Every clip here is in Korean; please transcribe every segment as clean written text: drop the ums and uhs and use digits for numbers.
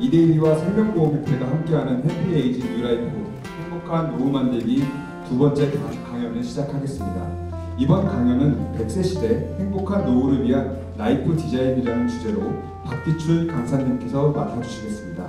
이데일리와 생명보험협회가 함께하는 해피에이지 뉴라이프 행복한 노후 만들기 두 번째 강연을 시작하겠습니다. 이번 강연은 100세 시대 행복한 노후를 위한 라이프 디자인이라는 주제로 박기출 강사님께서 맡아주시겠습니다.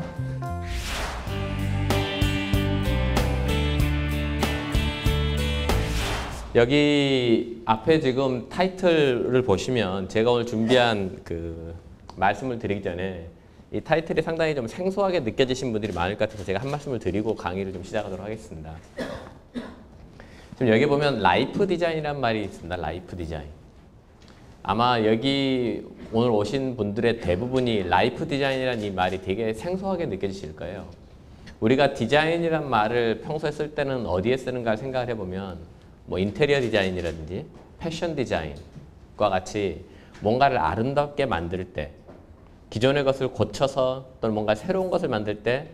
여기 앞에 지금 타이틀을 보시면 제가 오늘 준비한 그 말씀을 드리기 전에 이 타이틀이 상당히 좀 생소하게 느껴지신 분들이 많을 것 같아서 제가 한 말씀을 드리고 강의를 좀 시작하도록 하겠습니다. 지금 여기 보면 라이프 디자인이라는 말이 있습니다. 라이프 디자인. 아마 여기 오늘 오신 분들의 대부분이 라이프 디자인이라는 이 말이 되게 생소하게 느껴지실 거예요. 우리가 디자인이란 말을 평소에 쓸 때는 어디에 쓰는가 생각을 해보면 뭐 인테리어 디자인이라든지 패션 디자인과 같이 뭔가를 아름답게 만들 때 기존의 것을 고쳐서 또는 뭔가 새로운 것을 만들 때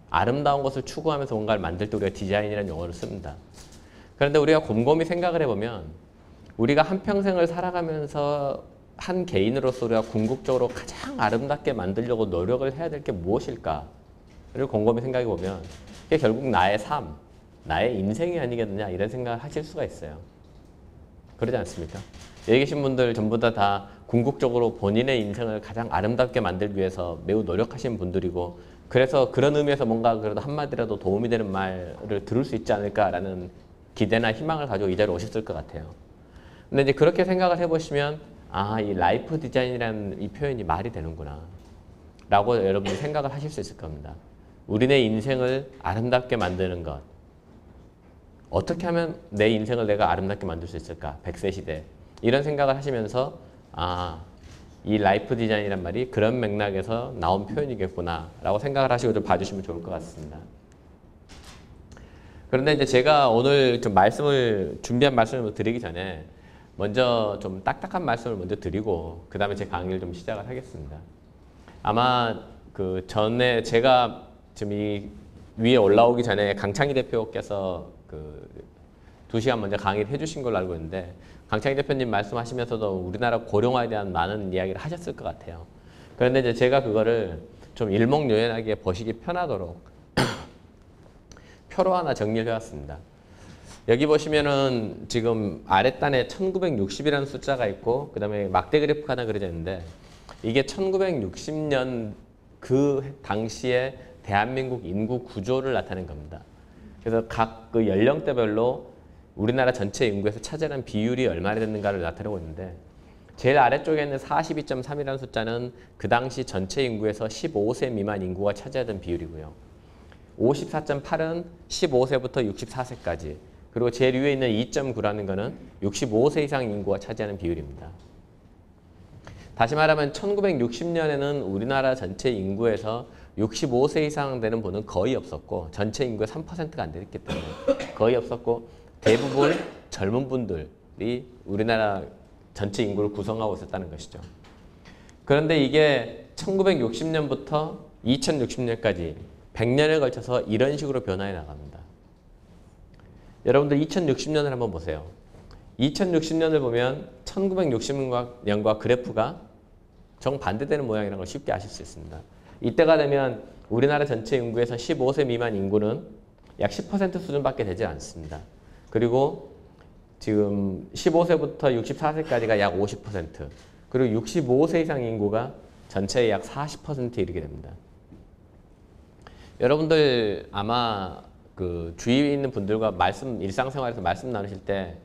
아름다운 것을 추구하면서 뭔가를 만들 때 우리가 디자인이라는 용어를 씁니다. 그런데 우리가 곰곰이 생각을 해보면 우리가 한평생을 살아가면서 한 개인으로서 우리가 궁극적으로 가장 아름답게 만들려고 노력을 해야 될 게 무엇일까를 곰곰이 생각해 보면 그게 결국 나의 삶, 나의 인생이 아니겠느냐 이런 생각을 하실 수가 있어요. 그러지 않습니까? 여기 계신 분들 전부 다 궁극적으로 본인의 인생을 가장 아름답게 만들기 위해서 매우 노력하신 분들이고 그래서 그런 의미에서 뭔가 그래도 한마디라도 도움이 되는 말을 들을 수 있지 않을까라는 기대나 희망을 가지고 이 자리에 오셨을 것 같아요. 근데 이제 그렇게 생각을 해보시면 아, 이 라이프 디자인이라는 이 표현이 말이 되는구나 라고 여러분이 생각을 하실 수 있을 겁니다. 우리네 인생을 아름답게 만드는 것 어떻게 하면 내 인생을 내가 아름답게 만들 수 있을까? 100세 시대. 이런 생각을 하시면서 아, 이 라이프 디자인이란 말이 그런 맥락에서 나온 표현이겠구나 라고 생각을 하시고 좀 봐주시면 좋을 것 같습니다. 그런데 이제 제가 오늘 좀 준비한 말씀을 드리기 전에 먼저 좀 딱딱한 말씀을 먼저 드리고 그 다음에 제 강의를 좀 시작을 하겠습니다. 아마 그 전에 제가 지금 이 위에 올라오기 전에 강창희 대표께서 그 2시간 먼저 강의를 해주신 걸로 알고 있는데 강창희 대표님 말씀하시면서도 우리나라 고령화에 대한 많은 이야기를 하셨을 것 같아요. 그런데 이제 제가 그거를 좀 일목요연하게 보시기 편하도록 표로 하나 정리를 해왔습니다. 여기 보시면은 지금 아랫단에 1960이라는 숫자가 있고 그 다음에 막대 그래프가 하나 그려져 있는데 이게 1960년 그 당시에 대한민국 인구 구조를 나타낸 겁니다. 그래서 각 그 연령대별로 우리나라 전체 인구에서 차지하는 비율이 얼마나 됐는가를 나타내고 있는데 제일 아래쪽에 있는 42.3이라는 숫자는 그 당시 전체 인구에서 15세 미만 인구가 차지하던 비율이고요. 54.8은 15세부터 64세까지 그리고 제일 위에 있는 2.9라는 거는 65세 이상 인구가 차지하는 비율입니다. 다시 말하면 1960년에는 우리나라 전체 인구에서 65세 이상 되는 분은 거의 없었고 전체 인구의 3%가 안 됐기 때문에 거의 없었고 대부분 젊은 분들이 우리나라 전체 인구를 구성하고 있었다는 것이죠. 그런데 이게 1960년부터 2060년까지 100년에 걸쳐서 이런 식으로 변화해 나갑니다. 여러분들 2060년을 한번 보세요. 2060년을 보면 1960년과 그래프가 정반대되는 모양이라는 걸 쉽게 아실 수 있습니다. 이때가 되면 우리나라 전체 인구에서 15세 미만 인구는 약 10% 수준밖에 되지 않습니다. 그리고 지금 15세부터 64세까지가 약 50%, 그리고 65세 이상 인구가 전체의 약 40%에 이르게 됩니다. 여러분들 아마 그 주위에 있는 분들과 일상생활에서 말씀 나누실 때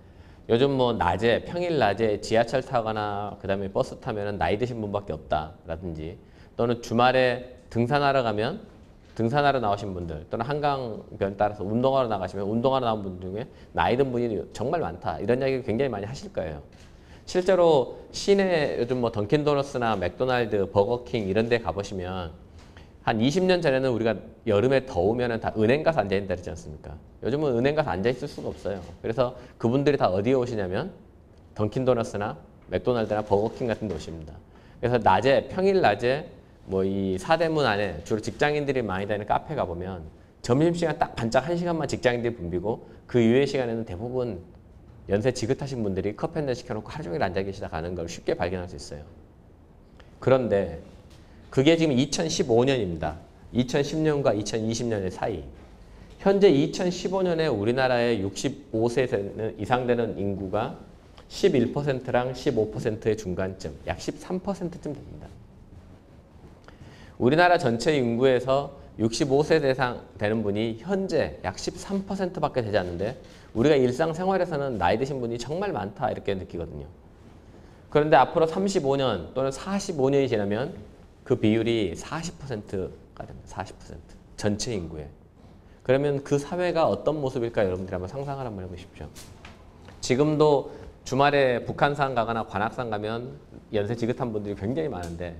요즘 뭐 낮에, 평일 낮에 지하철 타거나 그 다음에 버스 타면은 나이 드신 분밖에 없다라든지 또는 주말에 등산하러 가면 등산하러 나오신 분들 또는 한강변 따라서 운동하러 나가시면 운동하러 나온 분 중에 나이 든 분이 정말 많다 이런 이야기를 굉장히 많이 하실 거예요. 실제로 시내 요즘 뭐 던킨도너스나 맥도날드, 버거킹 이런 데 가보시면 한 20년 전에는 우리가 여름에 더우면 다 은행 가서 앉아있다 그러지 않습니까? 요즘은 은행 가서 앉아있을 수가 없어요. 그래서 그분들이 다 어디에 오시냐면 던킨도너스나 맥도날드나 버거킹 같은 데 오십니다. 그래서 낮에, 평일 낮에 뭐 이 사대문 안에 주로 직장인들이 많이 다니는 카페 가보면 점심시간 딱 반짝 1시간만 직장인들이 붐비고 그 이외의 시간에는 대부분 연세 지긋하신 분들이 커피 한 잔 시켜놓고 하루 종일 앉아 계시다 가는 걸 쉽게 발견할 수 있어요. 그런데 그게 지금 2015년입니다. 2010년과 2020년의 사이. 현재 2015년에 우리나라의 65세 이상 되는 인구가 11%랑 15%의 중간쯤, 약 13%쯤 됩니다. 우리나라 전체 인구에서 65세 이상 되는 분이 현재 약 13%밖에 되지 않는데 우리가 일상생활에서는 나이 드신 분이 정말 많다 이렇게 느끼거든요. 그런데 앞으로 35년 또는 45년이 지나면 그 비율이 40%가 됩니다. 40%. 전체 인구에. 그러면 그 사회가 어떤 모습일까 여러분들이 한번 상상을 한번 해보십시오. 지금도 주말에 북한산 가거나 관악산 가면 연세 지긋한 분들이 굉장히 많은데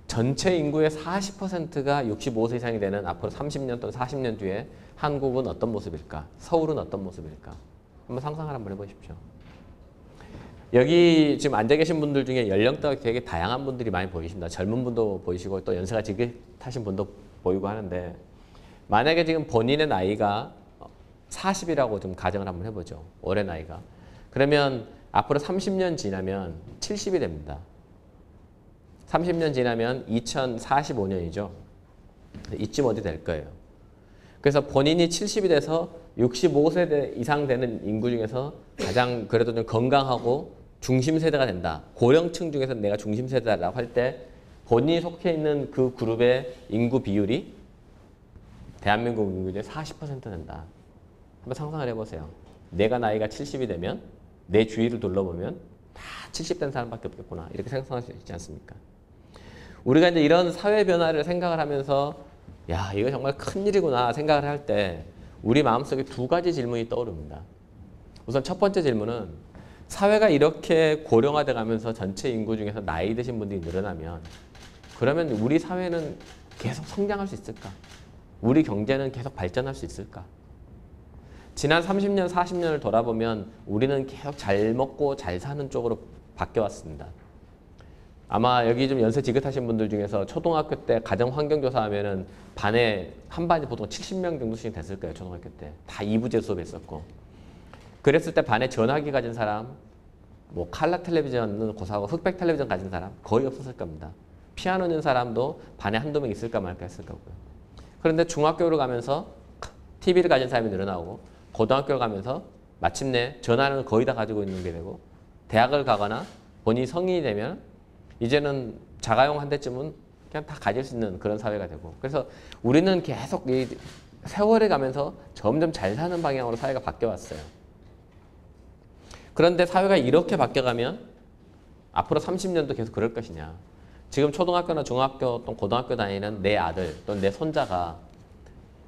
전체 인구의 40%가 65세 이상이 되는 앞으로 30년 또는 40년 뒤에 한국은 어떤 모습일까? 서울은 어떤 모습일까? 한번 상상을 한번 해보십시오. 여기 지금 앉아 계신 분들 중에 연령대가 되게 다양한 분들이 많이 보이십니다. 젊은 분도 보이시고 또 연세가 지긋하신 분도 보이고 하는데 만약에 지금 본인의 나이가 40이라고 좀 가정을 한번 해보죠. 올해 나이가. 그러면 앞으로 30년 지나면 70이 됩니다. 30년 지나면 2045년이죠. 이쯤 어디 될 거예요. 그래서 본인이 70이 돼서 65세 이상 되는 인구 중에서 가장 그래도 좀 건강하고 중심 세대가 된다. 고령층 중에서 내가 중심 세대라고 할 때 본인이 속해 있는 그 그룹의 인구 비율이 대한민국 인구 중에 40% 된다. 한번 상상을 해보세요. 내가 나이가 70이 되면 내 주위를 둘러보면 다 70된 사람밖에 없겠구나. 이렇게 생각할 수 있지 않습니까? 우리가 이제 이런 사회 변화를 생각을 하면서 야, 이거 정말 큰일이구나 생각을 할 때 우리 마음속에 두 가지 질문이 떠오릅니다. 우선 첫 번째 질문은 사회가 이렇게 고령화돼 가면서 전체 인구 중에서 나이 드신 분들이 늘어나면 그러면 우리 사회는 계속 성장할 수 있을까? 우리 경제는 계속 발전할 수 있을까? 지난 30년, 40년을 돌아보면 우리는 계속 잘 먹고 잘 사는 쪽으로 바뀌어왔습니다. 아마 여기 좀 연세 지긋하신 분들 중에서 초등학교 때 가정 환경조사 하면은 반에 한 반이 보통 70명 정도씩 됐을 거예요. 초등학교 때. 다 이부제 수업했었고. 그랬을 때 반에 전화기 가진 사람, 뭐 칼라 텔레비전은 고사하고 흑백 텔레비전 가진 사람 거의 없었을 겁니다. 피아노 는 사람도 반에 한두 명 있을까 말까 했을 거고요. 그런데 중학교로 가면서 TV를 가진 사람이 늘어나고 고등학교를 가면서 마침내 전화를 거의 다 가지고 있는 게 되고 대학을 가거나 본인이 성인이 되면 이제는 자가용 한 대쯤은 그냥 다 가질 수 있는 그런 사회가 되고 그래서 우리는 계속 이 세월이 가면서 점점 잘 사는 방향으로 사회가 바뀌어왔어요. 그런데 사회가 이렇게 바뀌어가면 앞으로 30년도 계속 그럴 것이냐. 지금 초등학교나 중학교 또 고등학교 다니는 내 아들 또는 내 손자가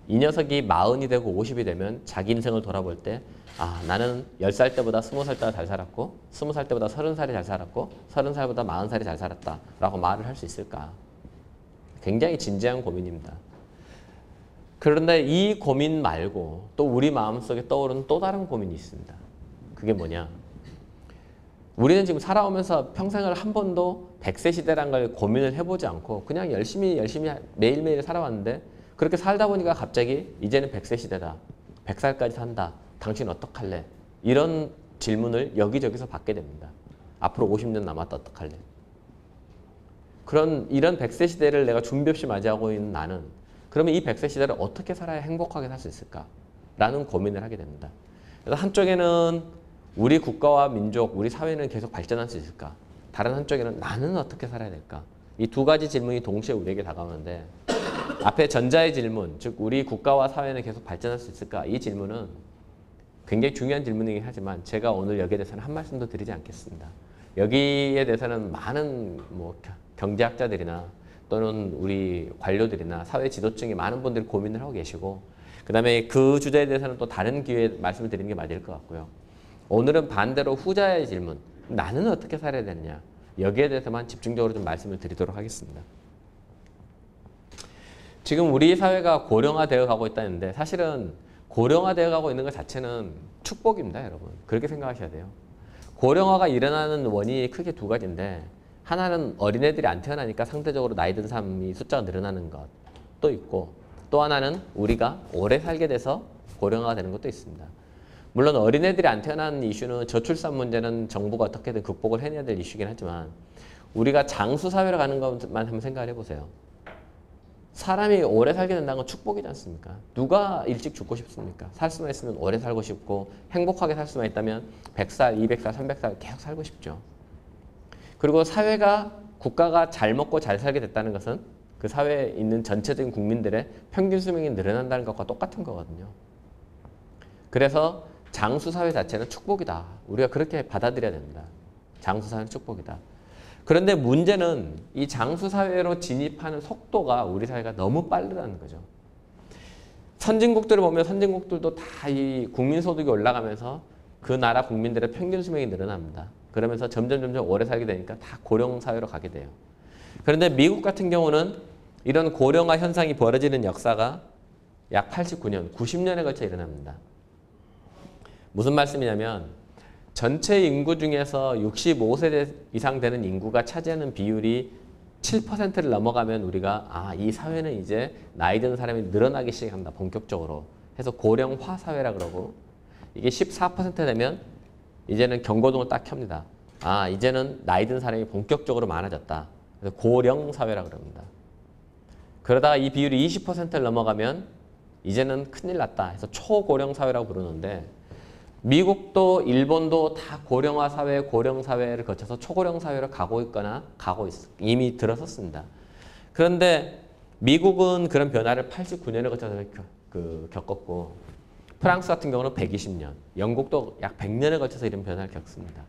이 녀석이 40이 되고 50이 되면 자기 인생을 돌아볼 때 아, 나는 10살 때보다 20살 때가 잘 살았고 20살 때보다 30살이 잘 살았고 30살보다 40살이 잘 살았다 라고 말을 할 수 있을까? 굉장히 진지한 고민입니다. 그런데 이 고민 말고 또 우리 마음속에 떠오르는 또 다른 고민이 있습니다. 그게 뭐냐? 우리는 지금 살아오면서 평생을 한 번도 100세 시대란 걸 고민을 해보지 않고 그냥 열심히 매일매일 살아왔는데 그렇게 살다 보니까 갑자기 이제는 100세 시대다. 100살까지 산다. 당신 어떡할래? 이런 질문을 여기저기서 받게 됩니다. 앞으로 50년 남았다 어떡할래? 이런 100세 시대를 내가 준비 없이 맞이하고 있는 나는 그러면 이 100세 시대를 어떻게 살아야 행복하게 살 수 있을까? 라는 고민을 하게 됩니다. 그래서 한쪽에는 우리 국가와 민족, 우리 사회는 계속 발전할 수 있을까? 다른 한쪽에는 나는 어떻게 살아야 될까? 이 두 가지 질문이 동시에 우리에게 다가오는데 앞에 전자의 질문, 즉 우리 국가와 사회는 계속 발전할 수 있을까? 이 질문은 굉장히 중요한 질문이긴 하지만 제가 오늘 여기에 대해서는 한 말씀도 드리지 않겠습니다. 여기에 대해서는 많은 경제학자들이나 또는 우리 관료들이나 사회 지도층이 많은 분들이 고민을 하고 계시고 그 다음에 그 주제에 대해서는 또 다른 기회에 말씀을 드리는 게 맞을 것 같고요. 오늘은 반대로 후자의 질문, 나는 어떻게 살아야 되느냐 여기에 대해서만 집중적으로 좀 말씀을 드리도록 하겠습니다. 지금 우리 사회가 고령화되어 가고 있다는데 사실은 고령화되어 가고 있는 것 자체는 축복입니다, 여러분. 그렇게 생각하셔야 돼요. 고령화가 일어나는 원인이 크게 두 가지인데 하나는 어린애들이 안 태어나니까 상대적으로 나이 든 사람이 숫자가 늘어나는 것도 있고 또 하나는 우리가 오래 살게 돼서 고령화가 되는 것도 있습니다. 물론 어린애들이 안 태어나는 이슈는 저출산 문제는 정부가 어떻게든 극복을 해내야 될 이슈긴 하지만 우리가 장수 사회로 가는 것만 한번 생각을 해보세요. 사람이 오래 살게 된다는 건 축복이지 않습니까? 누가 일찍 죽고 싶습니까? 살 수만 있으면 오래 살고 싶고 행복하게 살 수만 있다면 100살, 200살, 300살 계속 살고 싶죠. 그리고 사회가 국가가 잘 먹고 잘 살게 됐다는 것은 그 사회에 있는 전체적인 국민들의 평균 수명이 늘어난다는 것과 똑같은 거거든요. 그래서 장수 사회 자체는 축복이다. 우리가 그렇게 받아들여야 된다. 장수 사회는 축복이다. 그런데 문제는 이 장수 사회로 진입하는 속도가 우리 사회가 너무 빠르다는 거죠. 선진국들을 보면 선진국들도 다 이 국민 소득이 올라가면서 그 나라 국민들의 평균 수명이 늘어납니다. 그러면서 점점 오래 살게 되니까 다 고령 사회로 가게 돼요. 그런데 미국 같은 경우는 이런 고령화 현상이 벌어지는 역사가 약 89년, 90년에 걸쳐 일어납니다. 무슨 말씀이냐면 전체 인구 중에서 65세 이상 되는 인구가 차지하는 비율이 7%를 넘어가면 우리가 이 사회는 이제 나이 드는 사람이 늘어나기 시작한다. 본격적으로. 해서 고령화 사회라 그러고 이게 14% 되면 이제는 경고등을 딱 켭니다. 이제는 나이 든 사람이 본격적으로 많아졌다. 그래서 고령 사회라 그럽니다. 그러다가 이 비율이 20%를 넘어가면 이제는 큰일 났다 해서 초고령 사회라고 부르는데 미국도 일본도 다 고령화 사회, 고령 사회를 거쳐서 초고령 사회로 가고 있거나 이미 들어섰습니다. 그런데 미국은 그런 변화를 89년에 거쳐서 겪었고 프랑스 같은 경우는 120년, 영국도 약 100년에 걸쳐서 이런 변화를 겪습니다.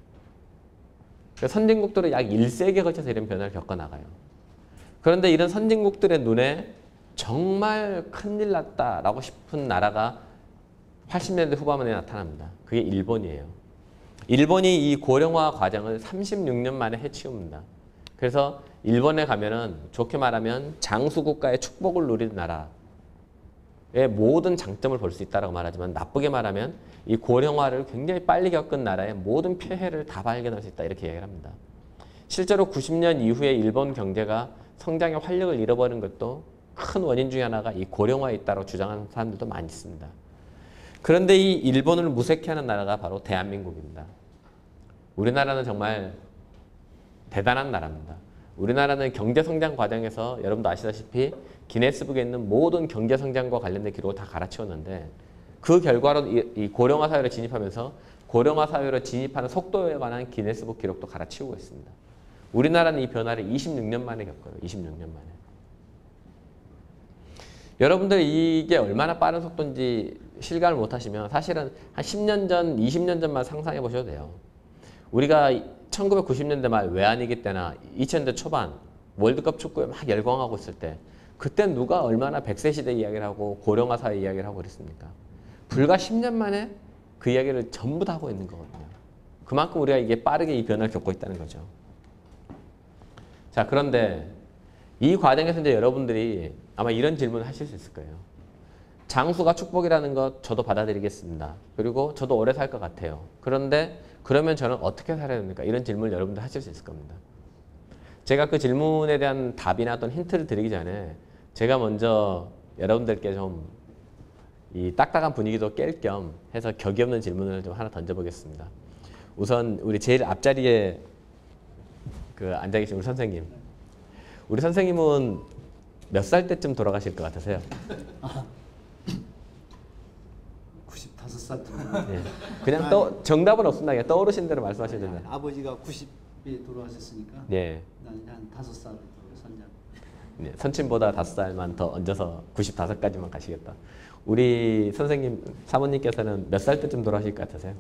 선진국들은 약 1세기에 걸쳐서 이런 변화를 겪어나가요. 그런데 이런 선진국들의 눈에 정말 큰일 났다라고 싶은 나라가 80년대 후반에 나타납니다. 그게 일본이에요. 일본이 이 고령화 과정을 36년 만에 해치웁니다. 그래서 일본에 가면은 좋게 말하면 장수국가의 축복을 누리는 나라의 모든 장점을 볼 수 있다고 말하지만 나쁘게 말하면 이 고령화를 굉장히 빨리 겪은 나라의 모든 폐해를 다 발견할 수 있다 이렇게 이야기를 합니다. 실제로 90년 이후에 일본 경제가 성장의 활력을 잃어버린 것도 큰 원인 중에 하나가 이 고령화에 있다고 주장하는 사람들도 많이 있습니다. 그런데 이 일본을 무색해하는 나라가 바로 대한민국입니다. 우리나라는 정말 대단한 나라입니다. 우리나라는 경제성장 과정에서 여러분도 아시다시피 기네스북에 있는 모든 경제성장과 관련된 기록을 다 갈아치웠는데 그 결과로 이 고령화 사회로 진입하면서 고령화 사회로 진입하는 속도에 관한 기네스북 기록도 갈아치우고 있습니다. 우리나라는 이 변화를 26년 만에 겪어요. 26년 만에. 여러분들 이게 얼마나 빠른 속도인지 실감을 못하시면 사실은 한 10년 전, 20년 전만 상상해 보셔도 돼요. 우리가 1990년대 말 외환위기 때나 2000년대 초반 월드컵 축구에 막 열광하고 있을 때 그때 누가 얼마나 100세 시대 이야기를 하고 고령화 사회 이야기를 하고 그랬습니까? 불과 10년 만에 그 이야기를 전부 다 하고 있는 거거든요. 그만큼 우리가 이게 빠르게 이 변화를 겪고 있다는 거죠. 자, 그런데 이 과정에서 이제 여러분들이 아마 이런 질문을 하실 수 있을 거예요. 장수가 축복이라는 것 저도 받아들이겠습니다. 그리고 저도 오래 살 것 같아요. 그런데 그러면 저는 어떻게 살아야 됩니까? 이런 질문을 여러분들 하실 수 있을 겁니다. 제가 그 질문에 대한 답이나 어떤 힌트를 드리기 전에 제가 먼저 여러분들께 좀 이 딱딱한 분위기도 깰 겸 해서 격이 없는 질문을 좀 하나 던져보겠습니다. 우선 우리 제일 앞자리에 앉아 계신 우리 선생님. 우리 선생님은 몇 살 때쯤 돌아가실 것 같으세요? 95살쯤. 예. 그냥 정답은 없습니다. 그냥 떠오르신 대로 말씀하시면 됩니다. 아버지가 90에 돌아가셨으니까 예. 한 5살 선장. 네, 선친보다 5살만 더 얹어서 95까지만 가시겠다. 우리 선생님, 사모님께서는 몇 살 때쯤 돌아가실 것 같으세요?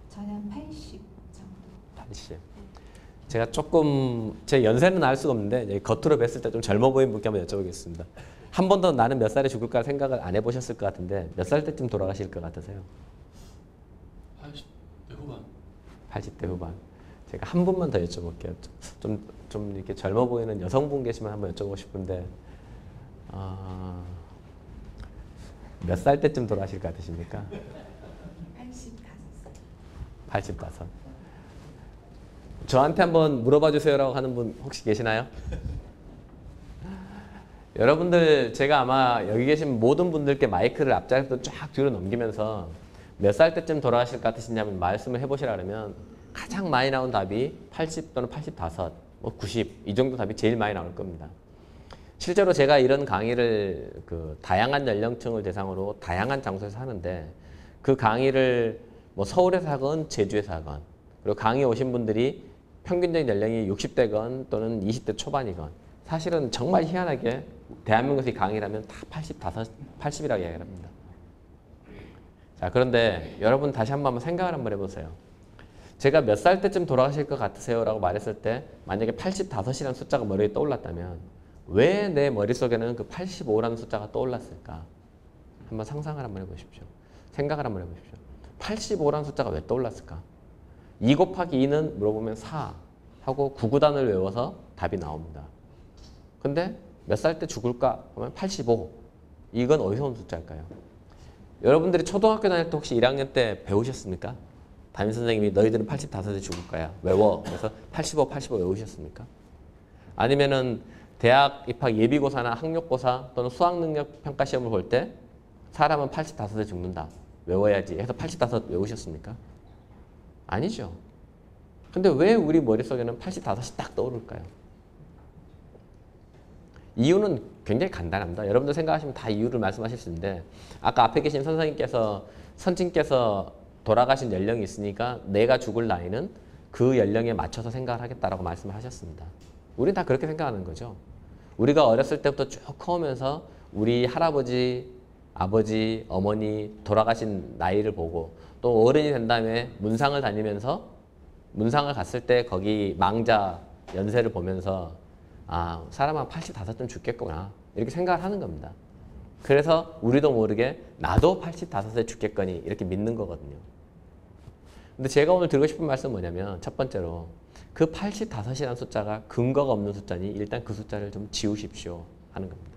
저는 80 정도. 80. 제가 조금 제 연세는 알 수가 없는데 겉으로 뵀을 때 좀 젊어 보이는 분께 한번 여쭤보겠습니다. 한 번도 나는 몇 살에 죽을까 생각을 안 해보셨을 것 같은데 몇 살 때쯤 돌아가실 것 같으세요? 80대 후반. 80대 후반. 제가 한 분만 더 여쭤볼게요. 좀 이렇게 젊어 보이는 여성분 계시면 한번 여쭤보고 싶은데 몇 살 때쯤 돌아가실 것 같으십니까? 85살. 85. 저한테 한번 물어봐 주세요라고 하는 분 혹시 계시나요? 여러분들 제가 아마 여기 계신 모든 분들께 마이크를 앞자리부터 쫙 뒤로 넘기면서 몇 살 때쯤 돌아가실 것 같으시냐면 말씀을 해보시라 그러면 가장 많이 나온 답이 80 또는 85, 뭐 90 이 정도 답이 제일 많이 나올 겁니다. 실제로 제가 이런 강의를 다양한 연령층을 대상으로 다양한 장소에서 하는데 그 강의를 뭐 서울에서 하건 제주에서 하건 그리고 강의 오신 분들이 평균적인 연령이 60대건 또는 20대 초반이건 사실은 정말 희한하게 대한민국에서 이 강의를 하면 다 80이라고 이야기를 합니다. 자, 그런데 여러분 다시 한번 생각을 한번 해보세요. 제가 몇 살 때쯤 돌아가실 것 같으세요? 라고 말했을 때 만약에 85이라는 숫자가 머리에 떠올랐다면 왜 내 머릿속에는 그 85라는 숫자가 떠올랐을까? 한번 상상을 한번 해보십시오. 생각을 한번 해보십시오. 85라는 숫자가 왜 떠올랐을까? 2 곱하기 2는 물어보면 4 하고 구구단을 외워서 답이 나옵니다. 근데 몇 살 때 죽을까? 하면 85. 이건 어디서 온 숫자일까요? 여러분들이 초등학교 다닐 때 혹시 1학년 때 배우셨습니까? 담임선생님이 너희들은 85에 죽을 거야. 외워. 그래서 85, 85 외우셨습니까? 아니면은 대학 입학 예비고사나 학력고사 또는 수학능력평가 시험을 볼 때 사람은 85에 죽는다. 외워야지 해서 85 외우셨습니까? 아니죠. 근데 왜 우리 머릿속에는 85이 딱 떠오를까요? 이유는 굉장히 간단합니다. 여러분들 생각하시면 다 이유를 말씀하실 수 있는데 아까 앞에 계신 선생님께서 돌아가신 연령이 있으니까 내가 죽을 나이는 그 연령에 맞춰서 생각을 하겠다라고 말씀을 하셨습니다. 우리는 다 그렇게 생각하는 거죠. 우리가 어렸을 때부터 쭉 커오면서 우리 할아버지, 아버지, 어머니 돌아가신 나이를 보고 또 어른이 된 다음에 문상을 다니면서 문상을 갔을 때 거기 망자 연세를 보면서 아, 사람 한 85쯤 죽겠구나 이렇게 생각을 하는 겁니다. 그래서 우리도 모르게 나도 85에 죽겠거니 이렇게 믿는 거거든요. 근데 제가 오늘 드리고 싶은 말씀은 뭐냐면 첫 번째로 그 85이라는 숫자가 근거가 없는 숫자니 일단 그 숫자를 좀 지우십시오 하는 겁니다.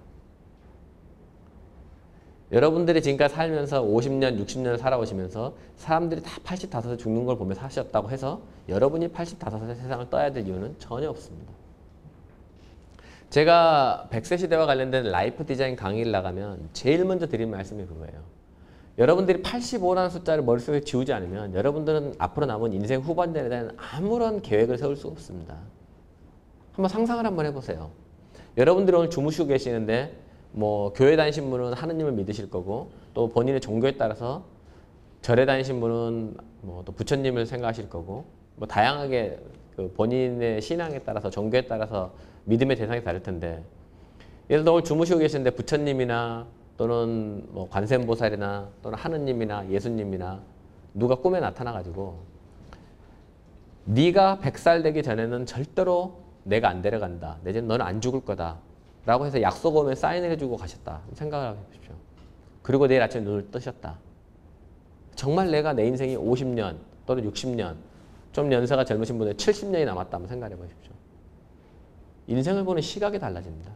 여러분들이 지금까지 살면서 50년, 60년을 살아오시면서 사람들이 다 85에 죽는 걸 보면서 사셨다고 해서 여러분이 85에 세상을 떠야 될 이유는 전혀 없습니다. 제가 100세 시대와 관련된 라이프 디자인 강의를 나가면 제일 먼저 드린 말씀이 그거예요. 여러분들이 85라는 숫자를 머릿속에 지우지 않으면 여러분들은 앞으로 남은 인생 후반전에 대한 아무런 계획을 세울 수가 없습니다. 한번 상상을 한번 해보세요. 여러분들이 오늘 주무시고 계시는데 뭐 교회 다니신 분은 하느님을 믿으실 거고 또 본인의 종교에 따라서 절에 다니신 분은 뭐 또 부처님을 생각하실 거고 뭐 다양하게 그 본인의 신앙에 따라서 종교에 따라서 믿음의 대상이 다를 텐데 예를 들어 오늘 주무시고 계시는데 부처님이나 또는 뭐 관세음보살이나 또는 하느님이나 예수님이나 누가 꿈에 나타나가지고 네가 100살 되기 전에는 절대로 내가 안 데려간다. 내지는 너는 안 죽을 거다. 라고 해서 약속 오면 사인을 해주고 가셨다. 생각을 해보십시오. 그리고 내일 아침에 눈을 뜨셨다. 정말 내가 내 인생이 50년 또는 60년 좀 연세가 젊으신 분들 70년이 남았다. 한번 생각해 보십시오. 인생을 보는 시각이 달라집니다.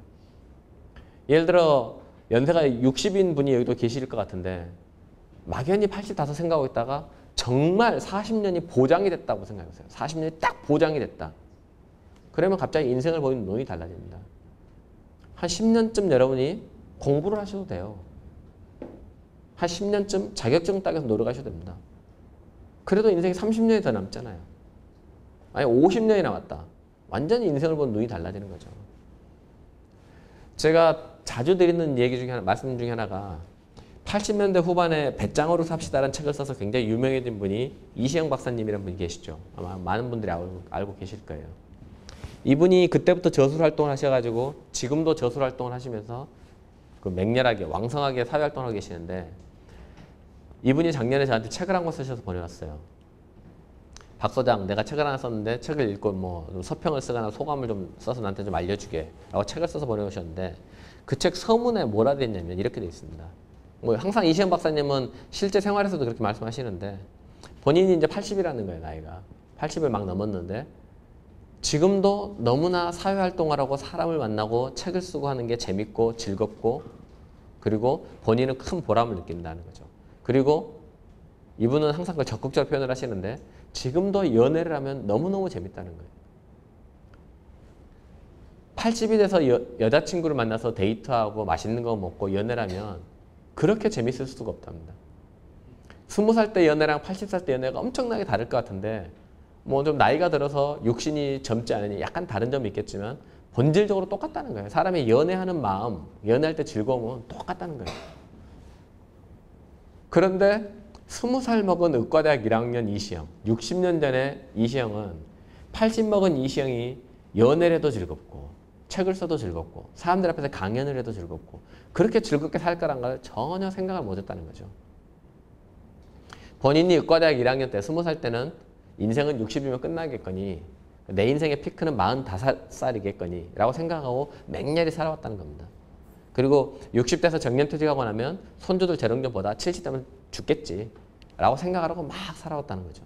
예를 들어 연세가 60인 분이 여기도 계실 것 같은데 막연히 85 생각하고 있다가 정말 40년이 보장이 됐다고 생각해보세요. 40년이 딱 보장이 됐다. 그러면 갑자기 인생을 보는 눈이 달라집니다. 한 10년쯤 여러분이 공부를 하셔도 돼요. 한 10년쯤 자격증 따서 노력하셔도 됩니다. 그래도 인생이 30년이 더 남잖아요. 아니 50년이 남았다. 완전히 인생을 보는 눈이 달라지는 거죠. 제가 자주 드리는 얘기 중에 말씀 중에 하나가 80년대 후반에 배짱으로 삽시다라는 책을 써서 굉장히 유명해진 분이 이시영 박사님이라는 분이 계시죠. 아마 많은 분들이 알고 계실 거예요. 이분이 그때부터 저술 활동을 하셔가지고 지금도 저술 활동을 하시면서 그 맹렬하게 왕성하게 사회 활동을 하고 계시는데 이분이 작년에 저한테 책을 한 권 쓰셔서 보내왔어요. 박 소장, 내가 책을 하나 썼는데 책을 읽고 뭐 서평을 쓰거나 소감을 좀 써서 나한테 좀 알려주게 라고 책을 써서 보내오셨는데 그 책 서문에 뭐라 되어 있냐면 이렇게 되어 있습니다. 뭐 항상 이시영 박사님은 실제 생활에서도 그렇게 말씀하시는데 본인이 이제 80이라는 거예요. 나이가 80을 막 넘었는데 지금도 너무나 사회활동을 하고 사람을 만나고 책을 쓰고 하는 게 재밌고 즐겁고 그리고 본인은 큰 보람을 느낀다는 거죠. 그리고 이분은 항상 그걸 적극적으로 표현을 하시는데 지금도 연애를 하면 너무너무 재밌다는 거예요. 80이 돼서 여자친구를 만나서 데이트하고 맛있는 거 먹고 연애를 하면 그렇게 재밌을 수가 없답니다. 20살 때 연애랑 80살 때 연애가 엄청나게 다를 것 같은데 뭐 좀 나이가 들어서 육신이 젊지 않으니 약간 다른 점이 있겠지만 본질적으로 똑같다는 거예요. 사람이 연애하는 마음, 연애할 때 즐거움은 똑같다는 거예요. 그런데 20살 먹은 의과대학 1학년 이시영, 60년 전에 이시영은 80 먹은 이시영이 연애를 해도 즐겁고 책을 써도 즐겁고 사람들 앞에서 강연을 해도 즐겁고 그렇게 즐겁게 살 거란 걸 전혀 생각을 못했다는 거죠. 본인이 의과대학 1학년 때 20살 때는 인생은 60이면 끝나겠거니 내 인생의 피크는 45살이겠거니 라고 생각하고 맹렬히 살아왔다는 겁니다. 그리고 60대에서 정년퇴직하고 나면 손주들 재롱좀 보다 70대면 죽겠지 라고 생각하고 막 살아왔다는 거죠.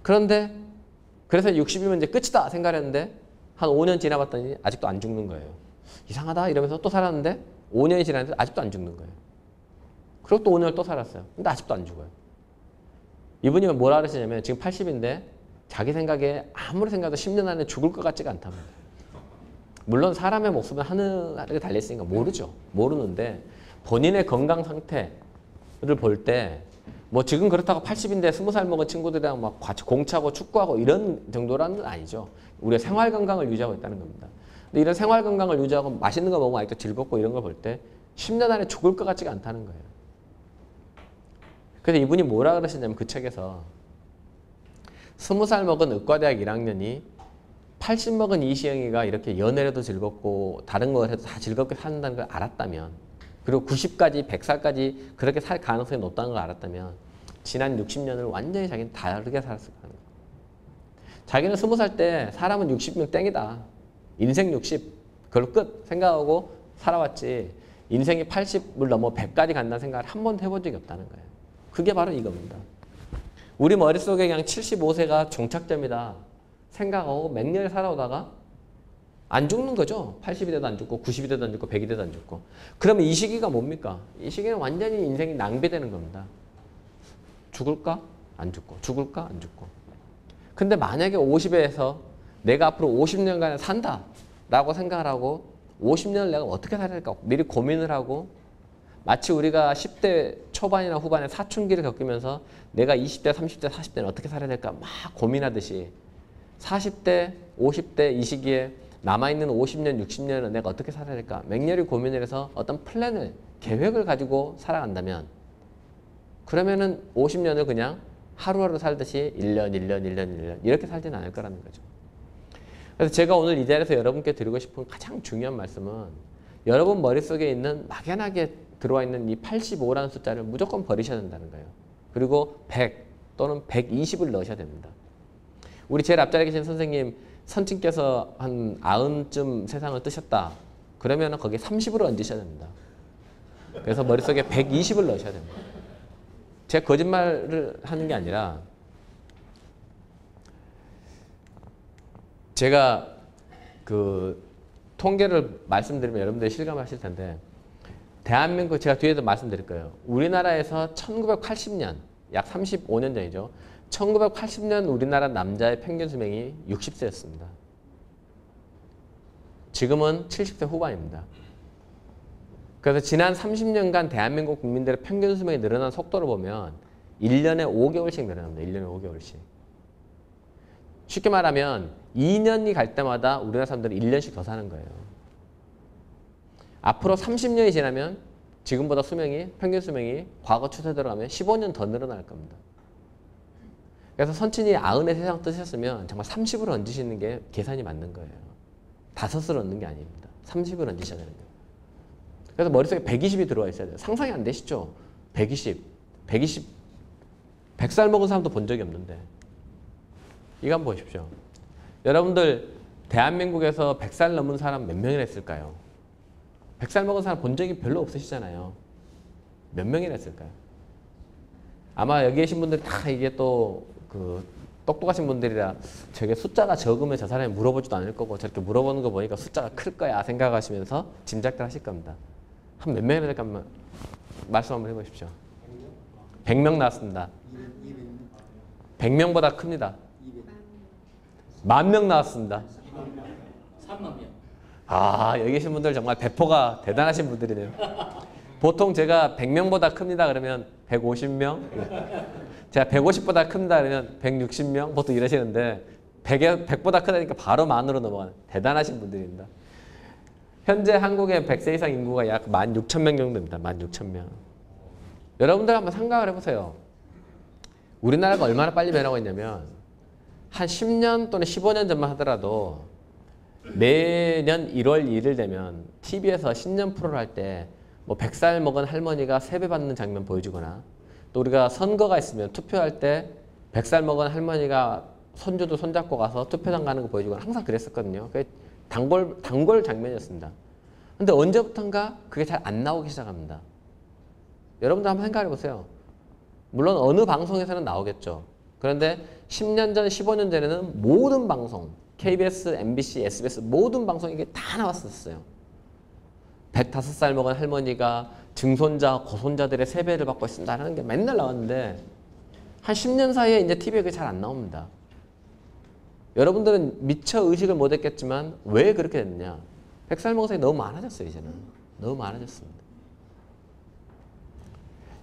그런데 그래서 60이면 이제 끝이다 생각했는데 한 5년 지나봤더니 아직도 안 죽는 거예요. 이상하다 이러면서 또 살았는데 5년이 지났는데 아직도 안 죽는 거예요. 그리고 또 5년을 또 살았어요. 근데 아직도 안 죽어요. 이분이 뭐라 그러시냐면 지금 80인데 자기 생각에 아무리 생각해도 10년 안에 죽을 것 같지가 않답니다. 물론 사람의 목숨은 하늘에 달려있으니까 모르죠. 모르는데 본인의 건강 상태를 볼 때 뭐 지금 그렇다고 80인데 20살 먹은 친구들이랑 막 공차고 축구하고 이런 정도라는 건 아니죠. 우리가 생활 건강을 유지하고 있다는 겁니다. 근데 이런 생활 건강을 유지하고 맛있는 거 먹으면 아직도 즐겁고 이런 걸 볼 때 10년 안에 죽을 것 같지가 않다는 거예요. 그래서 이분이 뭐라 그러시냐면 그 책에서 20살 먹은 의과대학 1학년이 80 먹은 이시영이가 이렇게 연애를 해도 즐겁고 다른 걸 해도 다 즐겁게 산다는 걸 알았다면 그리고 90까지 100살까지 그렇게 살 가능성이 높다는 걸 알았다면 지난 60년을 완전히 자기는 다르게 살았을 거라는 거예요. 자기는 20살 때 사람은 60명 땡이다. 인생 60 그걸로 끝 생각하고 살아왔지 인생이 80을 넘어 100까지 간다는 생각을 한 번도 해본 적이 없다는 거예요. 그게 바로 이겁니다. 우리 머릿속에 그냥 75세가 종착점이다 생각하고 맹렬히 살아오다가 안 죽는 거죠. 80이 돼도 안 죽고 90이 돼도 안 죽고 100이 돼도 안 죽고. 그러면 이 시기가 뭡니까? 이 시기는 완전히 인생이 낭비되는 겁니다. 죽을까? 안 죽고. 죽을까? 안 죽고. 근데 만약에 50에서 내가 앞으로 50년간 산다 라고 생각을 하고 50년을 내가 어떻게 살아야 될까 미리 고민을 하고 마치 우리가 10대 초반이나 후반에 사춘기를 겪으면서 내가 20대, 30대, 40대는 어떻게 살아야 될까 막 고민하듯이 40대, 50대 이 시기에 남아있는 50년, 60년은 내가 어떻게 살아야 될까 맹렬히 고민을 해서 어떤 플랜을, 계획을 가지고 살아간다면 그러면은 50년을 그냥 하루하루 살듯이 1년, 1년, 1년, 1년 이렇게 살지는 않을 거라는 거죠. 그래서 제가 오늘 이 자리에서 여러분께 드리고 싶은 가장 중요한 말씀은 여러분 머릿속에 있는 막연하게 들어와 있는 이 85라는 숫자를 무조건 버리셔야 된다는 거예요. 그리고 100 또는 120을 넣으셔야 됩니다. 우리 제일 앞자리에 계신 선생님 선친께서 한 90쯤 세상을 뜨셨다. 그러면 거기에 30으로 얹으셔야 됩니다. 그래서 머릿속에 120을 넣으셔야 됩니다. 제가 거짓말을 하는 게 아니라 제가 그 통계를 말씀드리면 여러분들이 실감하실 텐데 대한민국 제가 뒤에도 말씀드릴 거예요. 우리나라에서 1980년 약 35년 전이죠. 1980년 우리나라 남자의 평균 수명이 60세였습니다. 지금은 70세 후반입니다. 그래서 지난 30년간 대한민국 국민들의 평균 수명이 늘어난 속도를 보면 1년에 5개월씩 늘어납니다. 1년에 5개월씩. 쉽게 말하면 2년이 갈 때마다 우리나라 사람들은 1년씩 더 사는 거예요. 앞으로 30년이 지나면 지금보다 평균 수명이 과거 추세대로 가면 15년 더 늘어날 겁니다. 그래서 선친이 90에 세상 뜨셨으면 정말 30으로 얹으시는 게 계산이 맞는 거예요. 5을 얹는 게 아닙니다. 30을 얹으셔야 되는 거예요. 그래서 머릿속에 120이 들어와 있어야 돼요. 상상이 안 되시죠? 120, 100살 먹은 사람도 본 적이 없는데 이거 한번 보십시오. 여러분들 대한민국에서 100살 넘은 사람 몇 명이나 있을까요? 100살 먹은 사람 본 적이 별로 없으시잖아요. 몇 명이나 있을까요? 아마 여기 계신 분들 다 이게 또 그 똑똑하신 분들이라 저게 숫자가 적으면 저 사람이 물어보지도 않을 거고 저렇게 물어보는 거 보니까 숫자가 클 거야 생각하시면서 짐작들 하실 겁니다. 한 몇 명이나 될까 한번 말씀 한번 해보십시오. 100명 나왔습니다. 100명보다 큽니다. 10,000명 나왔습니다. 3만 명. 아, 여기 계신 분들 정말 배포가 대단하신 분들이네요. 보통 제가 100명보다 큽니다 그러면 150명? 제가 150보다 큽니다 그러면 160명? 보통 이러시는데 100보다 크다니까 바로 만으로 넘어가는 대단하신 분들입니다. 현재 한국의 100세 이상 인구가 약 16,000명 정도입니다. 16,000명. 여러분들 한번 생각을 해보세요. 우리나라가 얼마나 빨리 변하고 있냐면 한 10년 또는 15년 전만 하더라도 매년 1월 1일 되면 TV에서 신년 프로를 할 때 뭐 100살 먹은 할머니가 세배 받는 장면 보여주거나 또 우리가 선거가 있으면 투표할 때 100살 먹은 할머니가 손주도 손잡고 가서 투표장 가는 거 보여주거나 항상 그랬었거든요. 그게 단골 장면이었습니다. 근데 언제부턴가 그게 잘 안 나오기 시작합니다. 여러분들 한번 생각해 보세요. 물론 어느 방송에서는 나오겠죠. 그런데 10년 전, 15년 전에는 모든 방송, KBS, MBC, SBS 모든 방송에 이게 다 나왔었어요. 105살 먹은 할머니가 증손자, 고손자들의 세배를 받고 있습니다라는 게 맨날 나왔는데 한 10년 사이에 이제 TV에 그게 잘 안 나옵니다. 여러분들은 미처 의식을 못했겠지만 왜 그렇게 됐느냐? 100살 먹은 사람이 너무 많아졌어요. 이제는. 너무 많아졌습니다.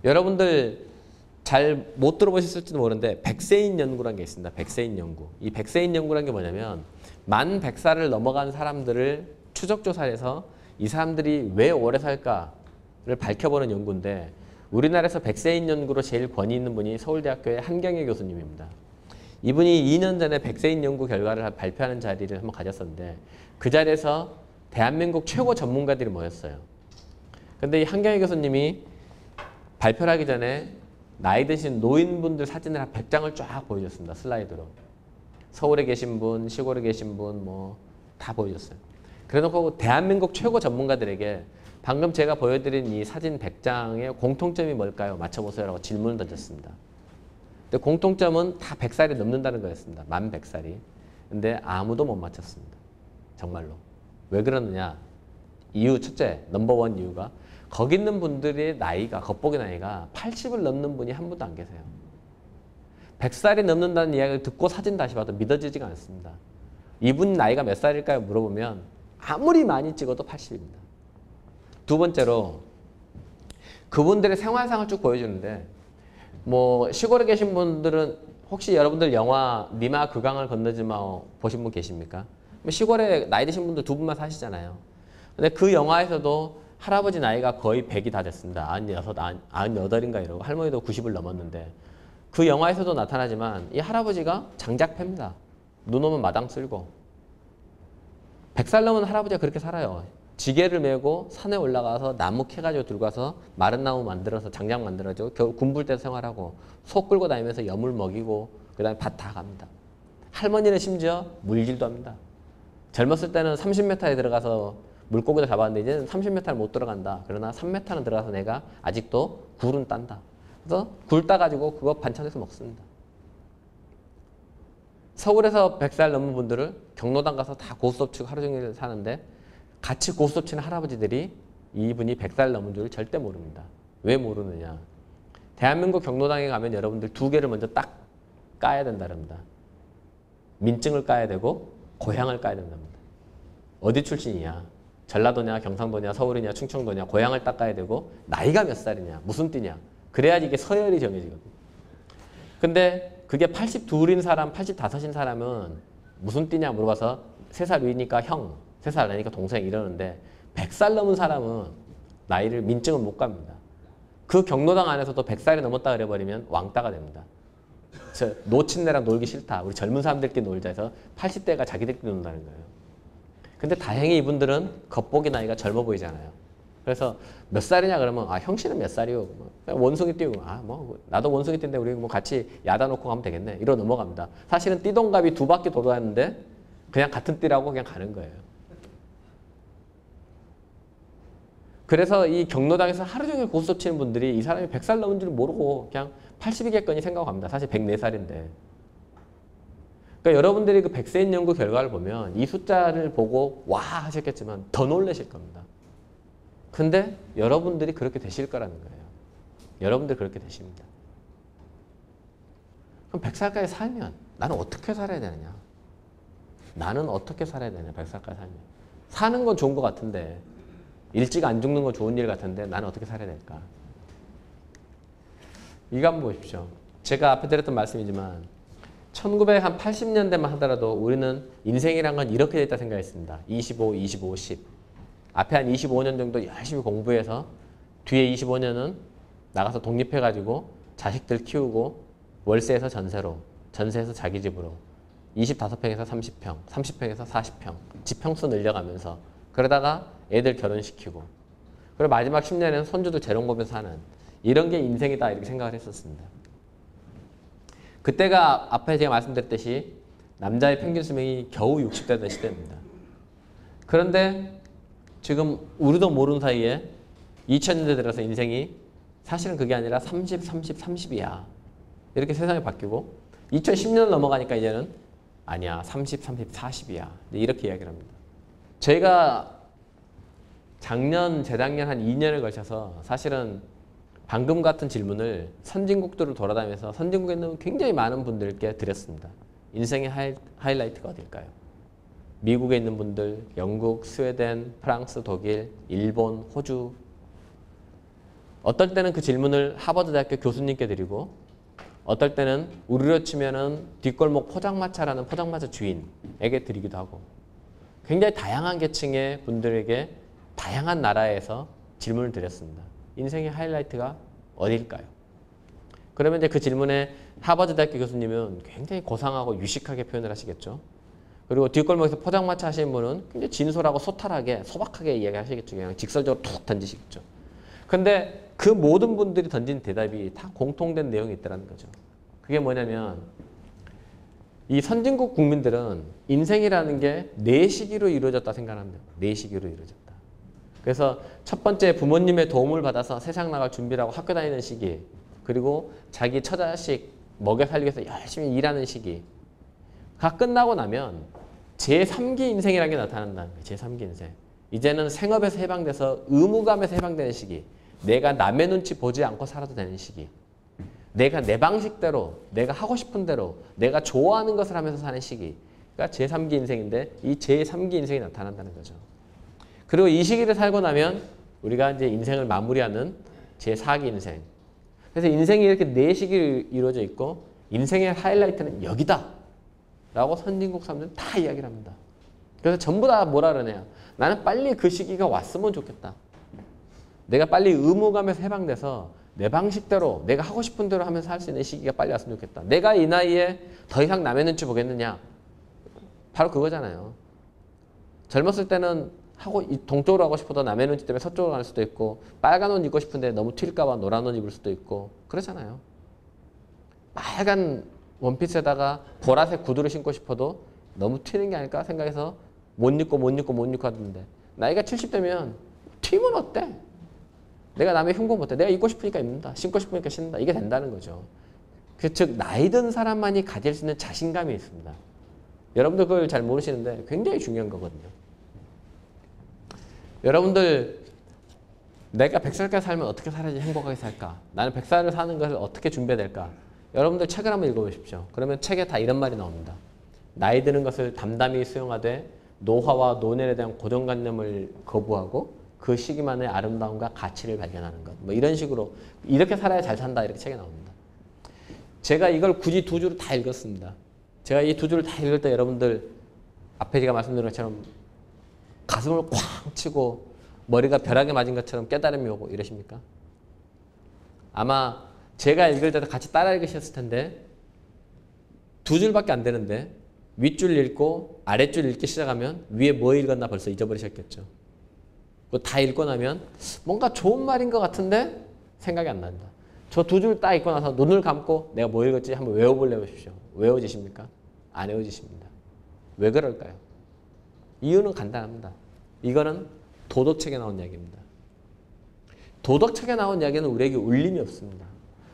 여러분들 잘 못 들어보셨을지도 모르는데 백세인 연구라는 게 있습니다. 백세인 연구. 이 백세인 연구라는 게 뭐냐면 만 100살을 넘어간 사람들을 추적조사를 해서 이 사람들이 왜 오래 살까를 밝혀보는 연구인데 우리나라에서 백세인 연구로 제일 권위 있는 분이 서울대학교의 한경애 교수님입니다. 이분이 2년 전에 백세인 연구 결과를 발표하는 자리를 한번 가졌었는데 그 자리에서 대한민국 최고 전문가들이 모였어요. 근데 이 한경애 교수님이 발표를 하기 전에 나이 드신 노인분들 사진을 한 100장을 쫙 보여줬습니다. 슬라이드로. 서울에 계신 분, 시골에 계신 분 뭐 다 보여줬어요. 그래놓고 대한민국 최고 전문가들에게 방금 제가 보여드린 이 사진 100장의 공통점이 뭘까요? 맞춰보세요 라고 질문을 던졌습니다. 근데 공통점은 다 100살이 넘는다는 거였습니다. 만 100살이. 근데 아무도 못 맞췄습니다. 정말로. 왜 그러느냐? 이유 첫째, 넘버원 이유가 거기 있는 분들의 나이가, 겉보기 나이가 80을 넘는 분이 한 분도 안 계세요. 100살이 넘는다는 이야기를 듣고 사진 다시 봐도 믿어지지가 않습니다. 이분 나이가 몇 살일까요? 물어보면 아무리 많이 찍어도 80입니다. 두 번째로 그분들의 생활상을 쭉 보여주는데 뭐 시골에 계신 분들은 혹시 여러분들 영화 니마 그강을 건너지 마 보신 분 계십니까? 시골에 나이 드신 분들 두 분만 사시잖아요. 근데 그 영화에서도 할아버지 나이가 거의 100이 다 됐습니다. 96, 98인가 이러고 할머니도 90을 넘었는데 그 영화에서도 나타나지만 이 할아버지가 장작패입니다. 눈 오면 마당 쓸고 100살 넘은 할아버지가 그렇게 살아요. 지게를 메고 산에 올라가서 나무 캐가지고 들고 가서 마른 나무 만들어서 장작 만들어서 군불 때 생활하고 소 끌고 다니면서 여물 먹이고 그 다음에 밭 다 갑니다. 할머니는 심지어 물질도 합니다. 젊었을 때는 30m에 들어가서 물고기를 잡았는데 이제는 30m를 못 들어간다. 그러나 3m는 들어가서 내가 아직도 굴은 딴다. 그래서 굴 따가지고 그거 반찬해서 먹습니다. 서울에서 100살 넘은 분들을 경로당 가서 다 고스톱 치고 하루 종일 사는데 같이 고스톱 치는 할아버지들이 이분이 100살 넘은 줄 절대 모릅니다. 왜 모르느냐? 대한민국 경로당에 가면 여러분들 두 개를 먼저 딱 까야 된다랍니다. 민증을 까야 되고 고향을 까야 된답니다. 어디 출신이냐? 전라도냐, 경상도냐, 서울이냐, 충청도냐, 고향을 딱 까야 되고 나이가 몇 살이냐, 무슨 띠냐. 그래야지 이게 서열이 정해지거든요. 근데 그게 82인 사람, 85인 사람은 무슨 띠냐 물어봐서 3살 위니까 형, 3살 나니까 동생 이러는데 100살 넘은 사람은 나이를 민증을 못 갑니다. 그 경로당 안에서도 100살이 넘었다 그래버리면 왕따가 됩니다. 노친네랑 놀기 싫다. 우리 젊은 사람들끼리 놀자 해서 80대가 자기들끼리 논다는 거예요. 근데 다행히 이분들은 겉보기 나이가 젊어 보이잖아요. 그래서 몇 살이냐 그러면 아 형씨는 몇 살이요? 원숭이 띠고 아 뭐 나도 원숭이 띠인데 우리 뭐 같이 야다 놓고 가면 되겠네. 이러 넘어갑니다. 사실은 띠동갑이 2바퀴 돌아왔는데 그냥 같은 띠라고 그냥 가는 거예요. 그래서 이 경로당에서 하루 종일 고스톱 치는 분들이 이 사람이 100살 넘은 줄 모르고 그냥 80이겠거니 생각하고 갑니다. 사실 104살인데. 그러니까 여러분들이 그 백세인 연구 결과를 보면 이 숫자를 보고 와 하셨겠지만 더 놀라실 겁니다. 근데 여러분들이 그렇게 되실 거라는 거예요. 여러분들 그렇게 되십니다. 그럼 100살까지 살면 나는 어떻게 살아야 되느냐? 나는 어떻게 살아야 되냐? 100살까지 살면. 사는 건 좋은 것 같은데 일찍 안 죽는 건 좋은 일 같은데 나는 어떻게 살아야 될까? 이거 한번 보십시오. 제가 앞에 드렸던 말씀이지만 1980년대만 하더라도 우리는 인생이란 건 이렇게 됐다 생각했습니다. 25, 25, 10. 앞에 한 25년 정도 열심히 공부해서 뒤에 25년은 나가서 독립해가지고 자식들 키우고 월세에서 전세로, 전세에서 자기 집으로 25평에서 30평, 30평에서 40평, 집 평수 늘려가면서 그러다가 애들 결혼시키고 그리고 마지막 10년에는 손주들 재롱 보면서 사는 이런 게 인생이다 이렇게 생각을 했었습니다. 그때가 앞에 제가 말씀드렸듯이 남자의 평균 수명이 겨우 60대던 시대입니다. 그런데 지금 우리도 모르는 사이에 2000년대 들어서 인생이 사실은 그게 아니라 30, 30, 30이야. 이렇게 세상이 바뀌고 2010년 넘어가니까 이제는 아니야 30, 30, 40이야. 이렇게 이야기를 합니다. 저희가 작년, 재작년 한 2년에 걸쳐서 사실은 방금 같은 질문을 선진국들을 돌아다니면서 선진국에 있는 굉장히 많은 분들께 드렸습니다. 인생의 하이라이트가 어딜까요? 미국에 있는 분들, 영국, 스웨덴, 프랑스, 독일, 일본, 호주. 어떨 때는 그 질문을 하버드 대학교 교수님께 드리고 어떨 때는 우리로 치면은 뒷골목 포장마차라는 포장마차 주인에게 드리기도 하고 굉장히 다양한 계층의 분들에게 다양한 나라에서 질문을 드렸습니다. 인생의 하이라이트가 어딜까요? 그러면 이제 그 질문에 하버드 대학교 교수님은 굉장히 고상하고 유식하게 표현을 하시겠죠. 그리고 뒷골목에서 포장마차 하시는 분은 굉장히 진솔하고 소탈하게 소박하게 이야기하시겠죠. 그냥 직설적으로 툭 던지시겠죠. 근데 그 모든 분들이 던진 대답이 다 공통된 내용이 있다는 거죠. 그게 뭐냐면 이 선진국 국민들은 인생이라는 게 4시기로 이루어졌다 생각합니다. 4시기로 이루어졌다. 그래서 첫 번째 부모님의 도움을 받아서 세상 나갈 준비를 하고 학교 다니는 시기 그리고 자기 처자식 먹여 살리기 위해서 열심히 일하는 시기가 끝나고 나면 제3기 인생이라는 게 나타난다는 거예요. 제3기 인생. 이제는 생업에서 해방돼서 의무감에서 해방되는 시기. 내가 남의 눈치 보지 않고 살아도 되는 시기. 내가 내 방식대로, 내가 하고 싶은 대로, 내가 좋아하는 것을 하면서 사는 시기가 제3기 인생인데 이 제3기 인생이 나타난다는 거죠. 그리고 이 시기를 살고 나면 우리가 이제 인생을 마무리하는 제4기 인생. 그래서 인생이 이렇게 4시기로 이루어져 있고 인생의 하이라이트는 여기다 라고 선진국 사람들은 다 이야기를 합니다. 그래서 전부 다 뭐라 그러네요. 나는 빨리 그 시기가 왔으면 좋겠다. 내가 빨리 의무감에서 해방돼서 내 방식대로 내가 하고 싶은 대로 하면서 할 수 있는 시기가 빨리 왔으면 좋겠다. 내가 이 나이에 더 이상 남의 눈치 보겠느냐. 바로 그거잖아요. 젊었을 때는 동쪽으로 하고 싶어도 남의 눈치 때문에 서쪽으로 갈 수도 있고 빨간 옷 입고 싶은데 너무 튈까 봐 노란 옷 입을 수도 있고 그러잖아요. 빨간 원피스에다가 보라색 구두를 신고 싶어도 너무 튀는 게 아닐까 생각해서 못 입고 하던데 나이가 70대면 튀면 어때? 내가 남의 흉보 못해. 내가 입고 싶으니까 입는다. 신고 싶으니까 신는다. 이게 된다는 거죠. 즉 나이 든 사람만이 가질 수 있는 자신감이 있습니다. 여러분들 그걸 잘 모르시는데 굉장히 중요한 거거든요. 여러분들 내가 100살까지 살면 어떻게 살아야지 행복하게 살까? 나는 100살을 사는 것을 어떻게 준비해야 될까? 여러분들 책을 한번 읽어보십시오. 그러면 책에 다 이런 말이 나옵니다. 나이 드는 것을 담담히 수용하되 노화와 노년에 대한 고정관념을 거부하고 그 시기만의 아름다움과 가치를 발견하는 것. 뭐 이런 식으로 이렇게 살아야 잘 산다 이렇게 책에 나옵니다. 제가 이걸 굳이 2주를 다 읽었습니다. 제가 이 2주를 다 읽을 때 여러분들 앞에 제가 말씀드린 것처럼 가슴을 쾅 치고 머리가 벼락에 맞은 것처럼 깨달음이 오고 이러십니까? 아마 제가 읽을 때도 같이 따라 읽으셨을 텐데 2줄밖에 안 되는데 윗줄 읽고 아랫줄 읽기 시작하면 위에 뭐 읽었나 벌써 잊어버리셨겠죠. 그거 다 읽고 나면 뭔가 좋은 말인 것 같은데 생각이 안 난다. 저 2줄 딱 읽고 나서 눈을 감고 내가 뭐 읽었지 한번 외워보려 보십시오. 외워지십니까? 안 외워지십니다. 왜 그럴까요? 이유는 간단합니다. 이거는 도덕책에 나온 이야기입니다. 도덕책에 나온 이야기는 우리에게 울림이 없습니다.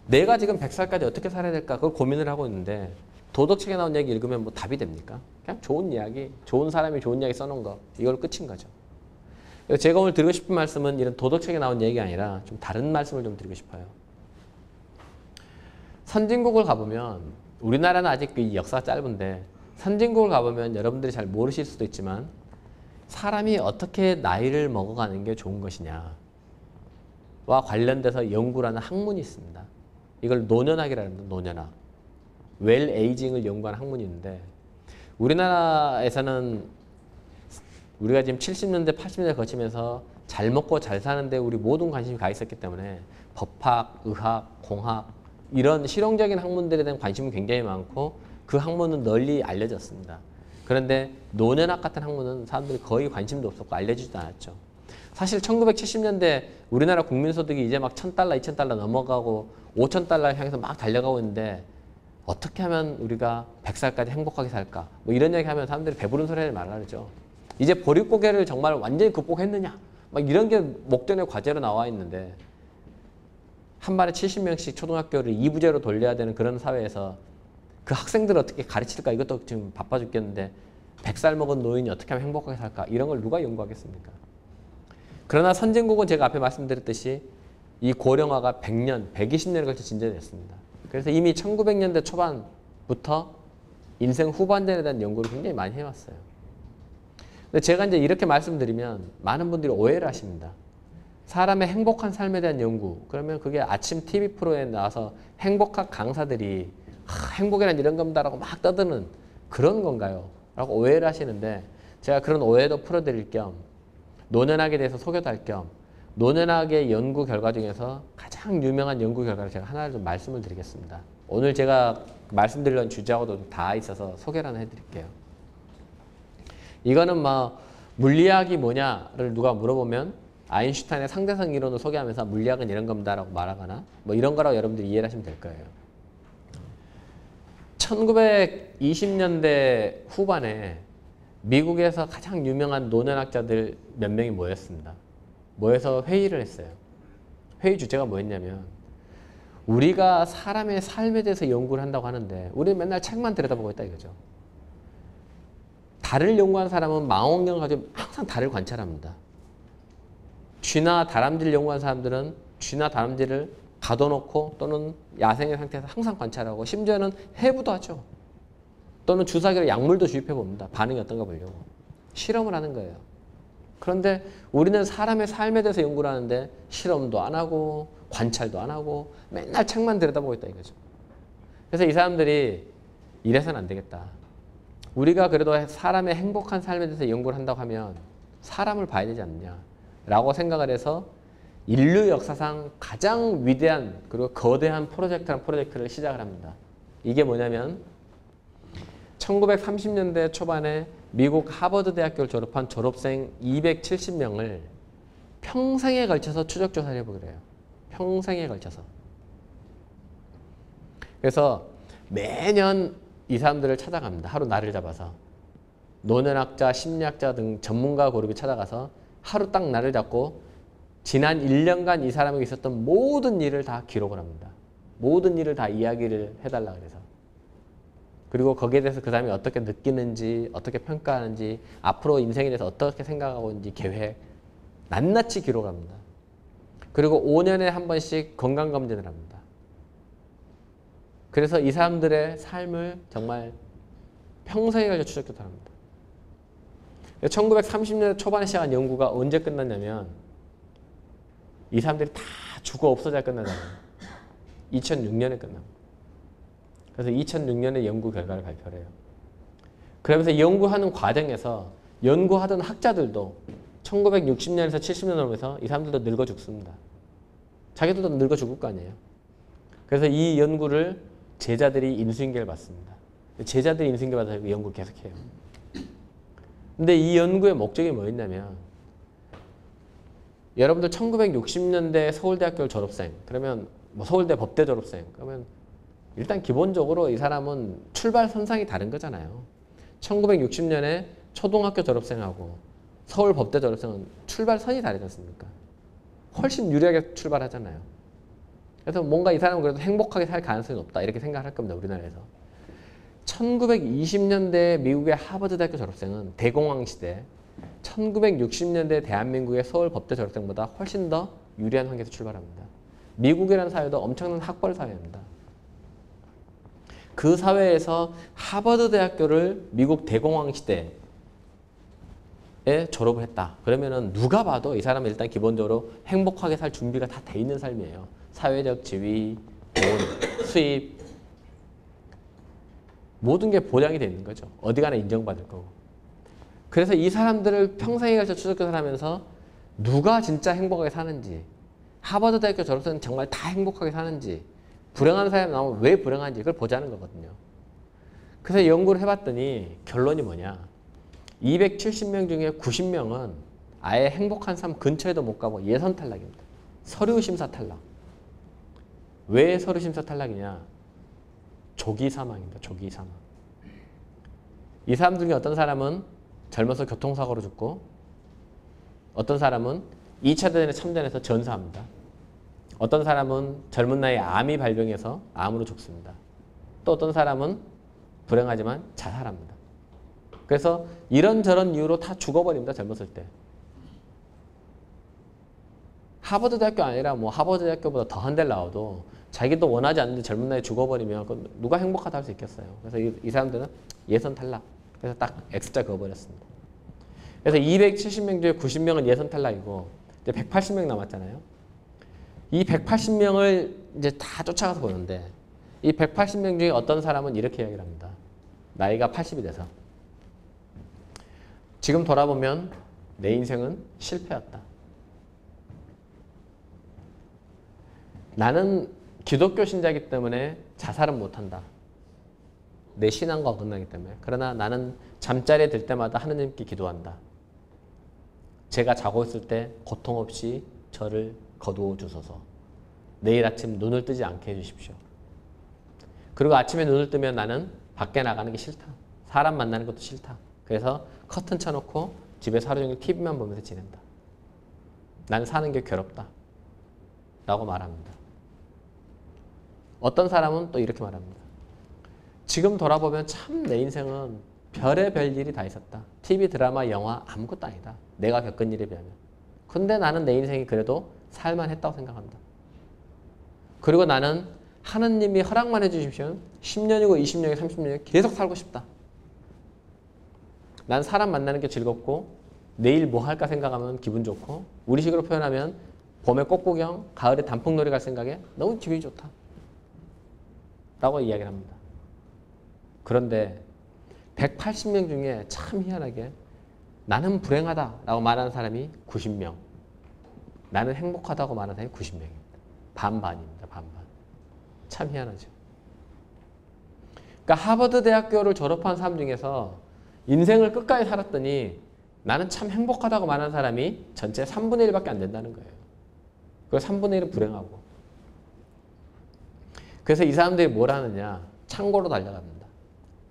내가 지금 100살까지 어떻게 살아야 될까 그걸 고민을 하고 있는데 도덕책에 나온 이야기 읽으면 뭐 답이 됩니까? 그냥 좋은 이야기, 좋은 사람이 좋은 이야기 써놓은 거 이걸 끝인 거죠. 제가 오늘 드리고 싶은 말씀은 이런 도덕책에 나온 얘기가 아니라 좀 다른 말씀을 좀 드리고 싶어요. 선진국을 가보면 우리나라는 아직 그 역사가 짧은데 선진국을 가보면 여러분들이 잘 모르실 수도 있지만 사람이 어떻게 나이를 먹어가는 게 좋은 것이냐와 관련돼서 연구라는 학문이 있습니다. 이걸 노년학이라는 겁니다. 노년학. 웰 에이징을 연구한 학문이 있는데 우리나라에서는 우리가 지금 70년대, 80년대 거치면서 잘 먹고 잘 사는데 우리 모든 관심이 가 있었기 때문에 법학, 의학, 공학 이런 실용적인 학문들에 대한 관심은 굉장히 많고 그 학문은 널리 알려졌습니다. 그런데 노년학 같은 학문은 사람들이 거의 관심도 없었고 알려지지도 않았죠. 사실 1970년대 우리나라 국민소득이 이제 막 $1,000, $2,000 넘어가고 $5,000 향해서 막 달려가고 있는데 어떻게 하면 우리가 100살까지 행복하게 살까? 뭐 이런 얘기 하면 사람들이 배부른 소리 하지 말라 그러죠. 이제 보릿고개를 정말 완전히 극복했느냐? 막 이런 게 목전의 과제로 나와 있는데 한 반에 70명씩 초등학교를 2부제로 돌려야 되는 그런 사회에서 그 학생들을 어떻게 가르칠까? 이것도 지금 바빠 죽겠는데 100살 먹은 노인이 어떻게 하면 행복하게 살까? 이런 걸 누가 연구하겠습니까? 그러나 선진국은 제가 앞에 말씀드렸듯이 이 고령화가 100년, 120년에 걸쳐 진전됐습니다. 그래서 이미 1900년대 초반부터 인생 후반전에 대한 연구를 굉장히 많이 해왔어요. 근데 제가 이제 이렇게 말씀드리면 많은 분들이 오해를 하십니다. 사람의 행복한 삶에 대한 연구, 그러면 그게 아침 TV 프로에 나와서 행복학 강사들이 행복이란 이런 겁니다라고 막 떠드는 그런 건가요? 라고 오해를 하시는데 제가 그런 오해도 풀어드릴 겸 노년학에 대해서 소개도 할 겸 노년학의 연구 결과 중에서 가장 유명한 연구 결과를 제가 하나를 좀 말씀을 드리겠습니다. 오늘 제가 말씀드리려는 주제하고도 다 있어서 소개를 하나 해드릴게요. 이거는 뭐 물리학이 뭐냐를 누가 물어보면 아인슈타인의 상대성 이론을 소개하면서 물리학은 이런 겁니다라고 말하거나 뭐 이런 거라고 여러분들이 이해를 하시면 될 거예요. 1920년대 후반에 미국에서 가장 유명한 노년학자들 몇 명이 모였습니다. 모여서 회의를 했어요. 회의 주제가 뭐였냐면 우리가 사람의 삶에 대해서 연구를 한다고 하는데 우리는 맨날 책만 들여다보고 있다 이거죠. 달을 연구한 사람은 망원경을 가지고 항상 달을 관찰합니다. 쥐나 다람쥐를 연구한 사람들은 쥐나 다람쥐를 가둬놓고 또는 야생의 상태에서 항상 관찰하고 심지어는 해부도 하죠. 또는 주사기로 약물도 주입해 봅니다. 반응이 어떤가 보려고. 실험을 하는 거예요. 그런데 우리는 사람의 삶에 대해서 연구를 하는데 실험도 안 하고 관찰도 안 하고 맨날 책만 들여다보고 있다 이거죠. 그래서 이 사람들이 이래서는 안 되겠다. 우리가 그래도 사람의 행복한 삶에 대해서 연구를 한다고 하면 사람을 봐야 되지 않느냐라고 생각을 해서 인류 역사상 가장 위대한 그리고 거대한 프로젝트를 시작을 합니다. 이게 뭐냐면 1930년대 초반에 미국 하버드 대학교를 졸업한 졸업생 270명을 평생에 걸쳐서 추적 조사를 해보기로 해요. 평생에 걸쳐서. 그래서 매년 이 사람들을 찾아갑니다. 하루 날을 잡아서. 노년학자, 심리학자 등 전문가 그룹이 찾아가서 하루 딱 날을 잡고 지난 1년간 이 사람에게 있었던 모든 일을 다 기록을 합니다. 모든 일을 다 이야기를 해달라 그래서. 그리고 거기에 대해서 그 사람이 어떻게 느끼는지, 어떻게 평가하는지, 앞으로 인생에 대해서 어떻게 생각하고 있는지 계획, 낱낱이 기록을 합니다. 그리고 5년에 한 번씩 건강검진을 합니다. 그래서 이 사람들의 삶을 정말 평생에 걸쳐 추적조사를 합니다. 1930년대 초반에 시작한 연구가 언제 끝났냐면 이 사람들이 다 죽어 없어져야 끝나잖아요. 2006년에 끝납니다. 그래서 2006년에 연구 결과를 발표를 해요. 그러면서 연구하는 과정에서 연구하던 학자들도 1960년에서 70년 오면서 이 사람들도 늙어 죽습니다. 자기들도 늙어 죽을 거 아니에요. 그래서 이 연구를 제자들이 인수인계를 받습니다. 제자들이 인수인계 받아서 연구를 계속해요. 근데 이 연구의 목적이 뭐였냐면 여러분들 1960년대 서울대학교 졸업생 그러면 뭐 서울대 법대 졸업생 그러면 일단 기본적으로 이 사람은 출발선상이 다른 거잖아요. 1960년에 초등학교 졸업생하고 서울 법대 졸업생은 출발선이 다르지 않습니까? 훨씬 유리하게 출발하잖아요. 그래서 뭔가 이 사람은 그래도 행복하게 살 가능성이 높다 이렇게 생각할 겁니다. 우리나라에서. 1920년대 미국의 하버드 대학교 졸업생은 대공황 시대 1960년대 대한민국의 서울 법대 졸업생보다 훨씬 더 유리한 환경에서 출발합니다. 미국이라는 사회도 엄청난 학벌 사회입니다. 그 사회에서 하버드 대학교를 미국 대공황 시대에 졸업을 했다. 그러면은 누가 봐도 이 사람은 일단 기본적으로 행복하게 살 준비가 다 돼 있는 삶이에요. 사회적 지위, 돈, 수입, 모든 게 보장이 돼 있는 거죠. 어디 가나 인정받을 거고. 그래서 이 사람들을 평생에 걸쳐 추적해서 하면서 누가 진짜 행복하게 사는지, 하버드 대학교 졸업생은 정말 다 행복하게 사는지, 불행한 사람이 나오면 왜 불행한지 그걸 보자는 거거든요. 그래서 연구를 해봤더니 결론이 뭐냐. 270명 중에 90명은 아예 행복한 삶 근처에도 못 가고 예선 탈락입니다. 서류 심사 탈락. 왜 서류 심사 탈락이냐? 조기 사망입니다. 조기 사망. 이 사람 중에 어떤 사람은 젊어서 교통사고로 죽고, 어떤 사람은 2차 대전에 참전해서 전사합니다. 어떤 사람은 젊은 나이에 암이 발병해서 암으로 죽습니다. 또 어떤 사람은 불행하지만 자살합니다. 그래서 이런저런 이유로 다 죽어버립니다. 젊었을 때. 하버드 대학교 아니라 뭐 하버드 대학교보다 더한 데를 나와도 자기도 원하지 않는데 젊은 나이에 죽어버리면 누가 행복하다 할 수 있겠어요. 그래서 이 사람들은 예선 탈락. 그래서 딱 X자 그어버렸습니다. 그래서 270명 중에 90명은 예선 탈락이고 이제 180명 남았잖아요. 이 180명을 이제 다 쫓아가서 보는데 이 180명 중에 어떤 사람은 이렇게 이야기를 합니다. 나이가 80이 돼서 지금 돌아보면 내 인생은 실패였다. 나는 기독교 신자이기 때문에 자살은 못한다. 내 신앙과 어긋나기 때문에. 그러나 나는 잠자리에 들 때마다 하느님께 기도한다. 제가 자고 있을 때 고통 없이 저를 거두어 주소서. 내일 아침 눈을 뜨지 않게 해주십시오. 그리고 아침에 눈을 뜨면 나는 밖에 나가는 게 싫다. 사람 만나는 것도 싫다. 그래서 커튼 쳐놓고 집에서 하루 종일 TV만 보면서 지낸다. 나는 사는 게 괴롭다. 라고 말합니다. 어떤 사람은 또 이렇게 말합니다. 지금 돌아보면 참 내 인생은 별의별 일이 다 있었다. TV, 드라마, 영화 아무것도 아니다. 내가 겪은 일에 비하면. 근데 나는 내 인생이 그래도 살만했다고 생각한다. 그리고 나는 하느님이 허락만 해주시면 10년이고 20년이고 30년이고 계속 살고 싶다. 난 사람 만나는 게 즐겁고 내일 뭐 할까 생각하면 기분 좋고 우리식으로 표현하면 봄에 꽃구경, 가을에 단풍놀이 갈 생각에 너무 기분이 좋다. 라고 이야기를 합니다. 그런데 180명 중에 참 희한하게 나는 불행하다 라고 말하는 사람이 90명. 나는 행복하다고 말하는 사람이 90명입니다. 반반입니다. 반반. 참 희한하죠. 그러니까 하버드 대학교를 졸업한 사람 중에서 인생을 끝까지 살았더니 나는 참 행복하다고 말하는 사람이 전체 3분의 1밖에 안 된다는 거예요. 그 3분의 1은 불행하고. 그래서 이 사람들이 뭘 하느냐. 창고로 달려갑니다.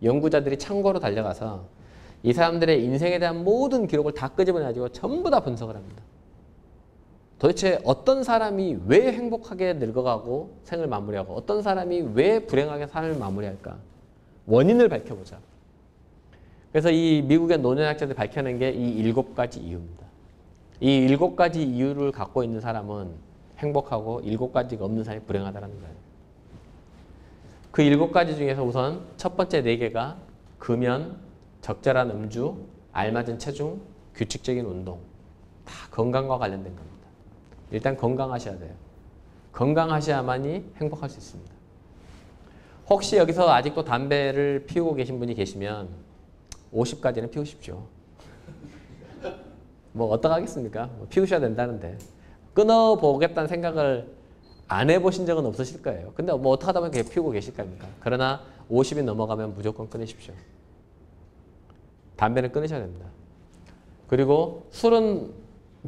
연구자들이 창고로 달려가서 이 사람들의 인생에 대한 모든 기록을 다 끄집어내가지고 전부 다 분석을 합니다. 도대체 어떤 사람이 왜 행복하게 늙어가고 생을 마무리하고 어떤 사람이 왜 불행하게 삶을 마무리할까? 원인을 밝혀보자. 그래서 이 미국의 노년학자들이 밝혀낸 게 이 7가지 이유입니다. 이 7가지 이유를 갖고 있는 사람은 행복하고 7가지가 없는 사람이 불행하다는 거예요. 그 7가지 중에서 우선 첫 번째 4개가 금연, 적절한 음주, 알맞은 체중, 규칙적인 운동. 다 건강과 관련된 겁니다. 일단 건강하셔야 돼요. 건강하셔야만이 행복할 수 있습니다. 혹시 여기서 아직도 담배를 피우고 계신 분이 계시면 50까지는 피우십시오. 뭐 어떡하겠습니까? 뭐 피우셔야 된다는데. 끊어보겠다는 생각을 안 해보신 적은 없으실 거예요. 근데 뭐 어떡하다 보면 그냥 피우고 계실 겁니까? 그러나 50이 넘어가면 무조건 끊으십시오. 담배는 끊으셔야 됩니다. 그리고 술은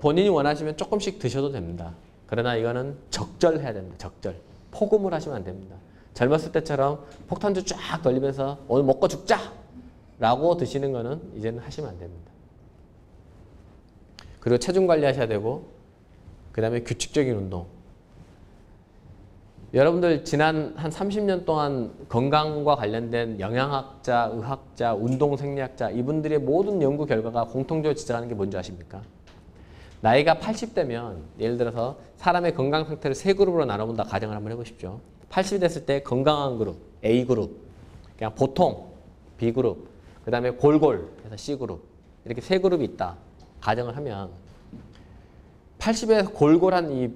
본인이 원하시면 조금씩 드셔도 됩니다. 그러나 이거는 적절해야 됩니다. 적절. 폭음을 하시면 안 됩니다. 젊었을 때처럼 폭탄주 쫙 돌리면서 오늘 먹고 죽자! 라고 드시는 거는 이제는 하시면 안 됩니다. 그리고 체중 관리하셔야 되고 그 다음에 규칙적인 운동. 여러분들 지난 한 30년 동안 건강과 관련된 영양학자, 의학자, 운동생리학자 이분들의 모든 연구 결과가 공통적으로 지적하는 게 뭔지 아십니까? 나이가 80대면 예를 들어서 사람의 건강 상태를 3그룹으로 나눠본다 가정을 한번 해보십시오. 80이 됐을 때 건강한 그룹, A그룹, 그냥 보통, B그룹, 그 다음에 골골, 그래서 C그룹 이렇게 3그룹이 있다 가정을 하면 80에 골골한 이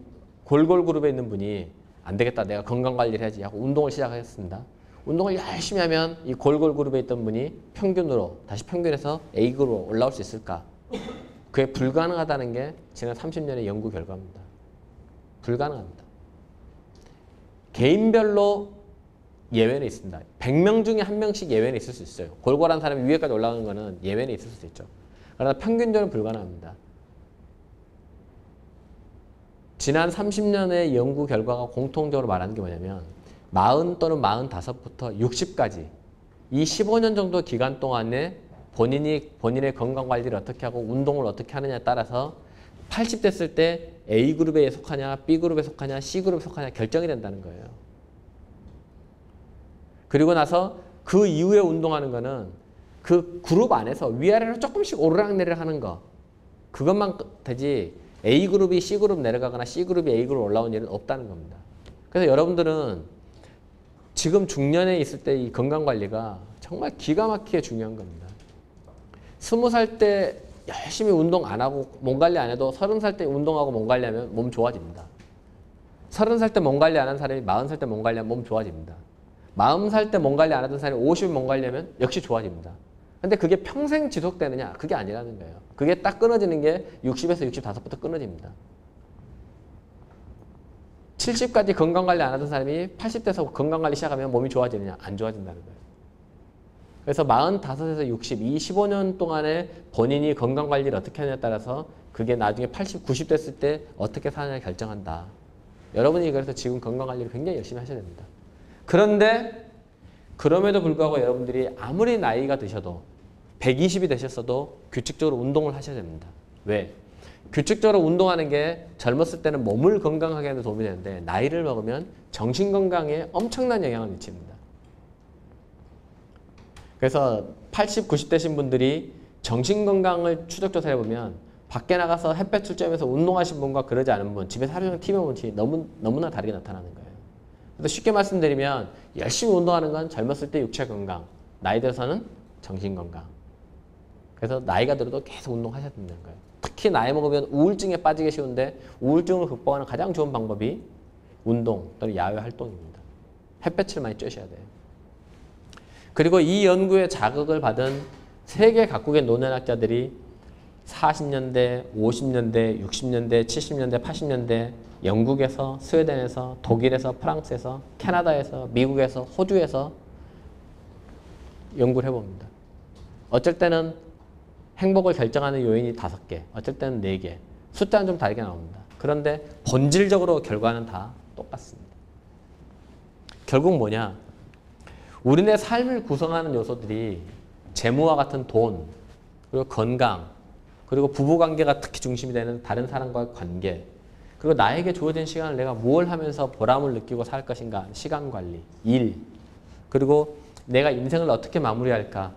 골골 그룹에 있는 분이 안 되겠다. 내가 건강관리를 해야지 하고 운동을 시작하겠습니다. 운동을 열심히 하면 이 골골 그룹에 있던 분이 평균으로 다시 평균에서 A 그룹으로 올라올 수 있을까? 그게 불가능하다는 게 지난 30년의 연구 결과입니다. 불가능합니다. 개인별로 예외는 있습니다. 100명 중에 1명씩 예외는 있을 수 있어요. 골골한 사람이 위에까지 올라가는 거는 예외는 있을 수 있죠. 그러나 평균적으로 불가능합니다. 지난 30년의 연구 결과가 공통적으로 말하는 게 뭐냐면 40 또는 45부터 60까지 이 15년 정도 기간 동안에 본인의 건강관리를 어떻게 하고 운동을 어떻게 하느냐에 따라서 80 됐을 때 A그룹에 속하냐, B그룹에 속하냐, C그룹에 속하냐 결정이 된다는 거예요. 그리고 나서 그 이후에 운동하는 거는 그 그룹 안에서 위아래로 조금씩 오르락내리락 하는 거 그것만 되지 A그룹이 C그룹 내려가거나 C그룹이 A그룹 올라온 일은 없다는 겁니다. 그래서 여러분들은 지금 중년에 있을 때 이 건강관리가 정말 기가 막히게 중요한 겁니다. 20살 때 열심히 운동 안 하고 몸 관리 안 해도 30살 때 운동하고 몸 관리하면 몸 좋아집니다. 30살 때 몸 관리 안 한 사람이 40살 때 몸 관리하면 몸 좋아집니다. 40살 때 몸 관리 안 하던 사람이 50에 몸 관리하면 역시 좋아집니다. 근데 그게 평생 지속되느냐? 그게 아니라는 거예요. 그게 딱 끊어지는 게 60에서 65부터 끊어집니다. 70까지 건강관리 안 하던 사람이 80 돼서 건강관리 시작하면 몸이 좋아지느냐? 안 좋아진다는 거예요. 그래서 45에서 60, 이 15년 동안에 본인이 건강관리를 어떻게 하느냐에 따라서 그게 나중에 80, 90 됐을 때 어떻게 사느냐 결정한다. 여러분이 그래서 지금 건강관리를 굉장히 열심히 하셔야 됩니다. 그런데 그럼에도 불구하고 여러분들이 아무리 나이가 드셔도 120이 되셨어도 규칙적으로 운동을 하셔야 됩니다. 왜? 규칙적으로 운동하는 게 젊었을 때는 몸을 건강하게 하는 데 도움이 되는데 나이를 먹으면 정신건강에 엄청난 영향을 미칩니다. 그래서 80, 90 되신 분들이 정신건강을 추적조사를 해보면 밖에 나가서 햇볕 출점해서 운동하신 분과 그러지 않은 분, 집에서 하루 종일 TV 보면 너무나 다르게 나타나는 거예요. 그래서 쉽게 말씀드리면 열심히 운동하는 건 젊었을 때 육체 건강, 나이 들어서는 정신 건강. 그래서 나이가 들어도 계속 운동하셔야 된다는 거예요. 특히 나이 먹으면 우울증에 빠지기 쉬운데 우울증을 극복하는 가장 좋은 방법이 운동 또는 야외 활동입니다. 햇볕을 많이 쬐셔야 돼요. 그리고 이 연구에 자극을 받은 세계 각국의 노년학자들이 40년대, 50년대, 60년대, 70년대, 80년대 영국에서, 스웨덴에서, 독일에서, 프랑스에서, 캐나다에서, 미국에서, 호주에서 연구를 해봅니다. 어쩔 때는 행복을 결정하는 요인이 5개, 어쩔 때는 4개. 숫자는 좀 다르게 나옵니다. 그런데 본질적으로 결과는 다 똑같습니다. 결국 뭐냐? 우리네 삶을 구성하는 요소들이 재무와 같은 돈, 그리고 건강, 그리고 부부관계가 특히 중심이 되는 다른 사람과의 관계, 그리고 나에게 주어진 시간을 내가 무엇을 하면서 보람을 느끼고 살 것인가, 시간관리, 일, 그리고 내가 인생을 어떻게 마무리할까,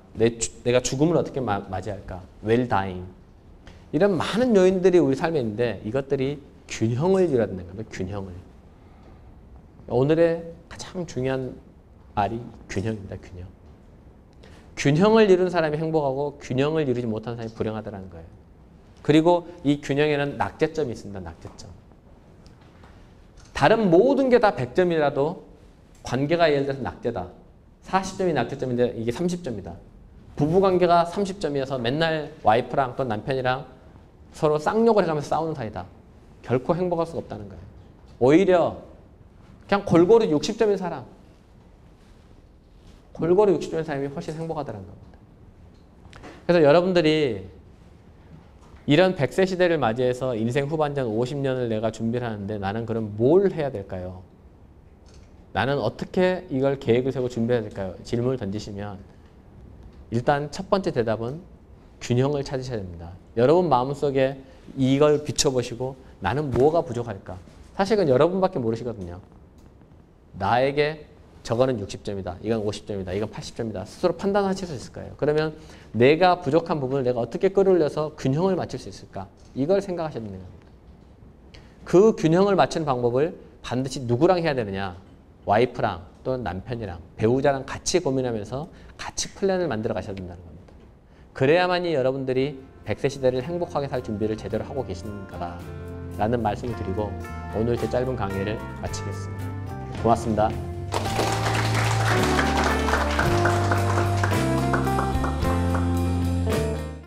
내가 죽음을 어떻게 맞이할까, 웰다잉, 이런 많은 요인들이 우리 삶에 있는데 이것들이 균형을 이뤄야 된다는 겁니다. 균형을. 오늘의 가장 중요한 말이 균형입니다. 균형. 균형을 이룬 사람이 행복하고 균형을 이루지 못한 사람이 불행하다는 거예요. 그리고 이 균형에는 낙제점이 있습니다. 낙제점. 다른 모든 게 다 100점이라도 관계가 예를 들어서 낙제다. 40점이 낙제점인데 이게 30점이다. 부부관계가 30점이어서 맨날 와이프랑 또 남편이랑 서로 쌍욕을 해가면서 싸우는 사이다. 결코 행복할 수가 없다는 거예요. 오히려 그냥 골고루 60점인 사람, 골고루 60점인 사람이 훨씬 행복하다는 겁니다. 그래서 여러분들이 이런 100세 시대를 맞이해서 인생 후반전 50년을 내가 준비를 하는데 나는 그럼 뭘 해야 될까요? 나는 어떻게 이걸 계획을 세우고 준비해야 될까요? 질문을 던지시면 일단 첫 번째 대답은 균형을 찾으셔야 됩니다. 여러분 마음속에 이걸 비춰보시고 나는 뭐가 부족할까? 사실은 여러분밖에 모르시거든요. 나에게 저거는 60점이다. 이건 50점이다. 이건 80점이다. 스스로 판단하실 수 있을 거예요. 그러면 내가 부족한 부분을 내가 어떻게 끌어올려서 균형을 맞출 수 있을까? 이걸 생각하셔야 되는 겁니다. 그 균형을 맞추는 방법을 반드시 누구랑 해야 되느냐? 와이프랑 또는 남편이랑 배우자랑 같이 고민하면서 같이 플랜을 만들어 가셔야 된다는 겁니다. 그래야만이 여러분들이 100세 시대를 행복하게 살 준비를 제대로 하고 계신가 라는 말씀을 드리고 오늘 제 짧은 강의를 마치겠습니다. 고맙습니다.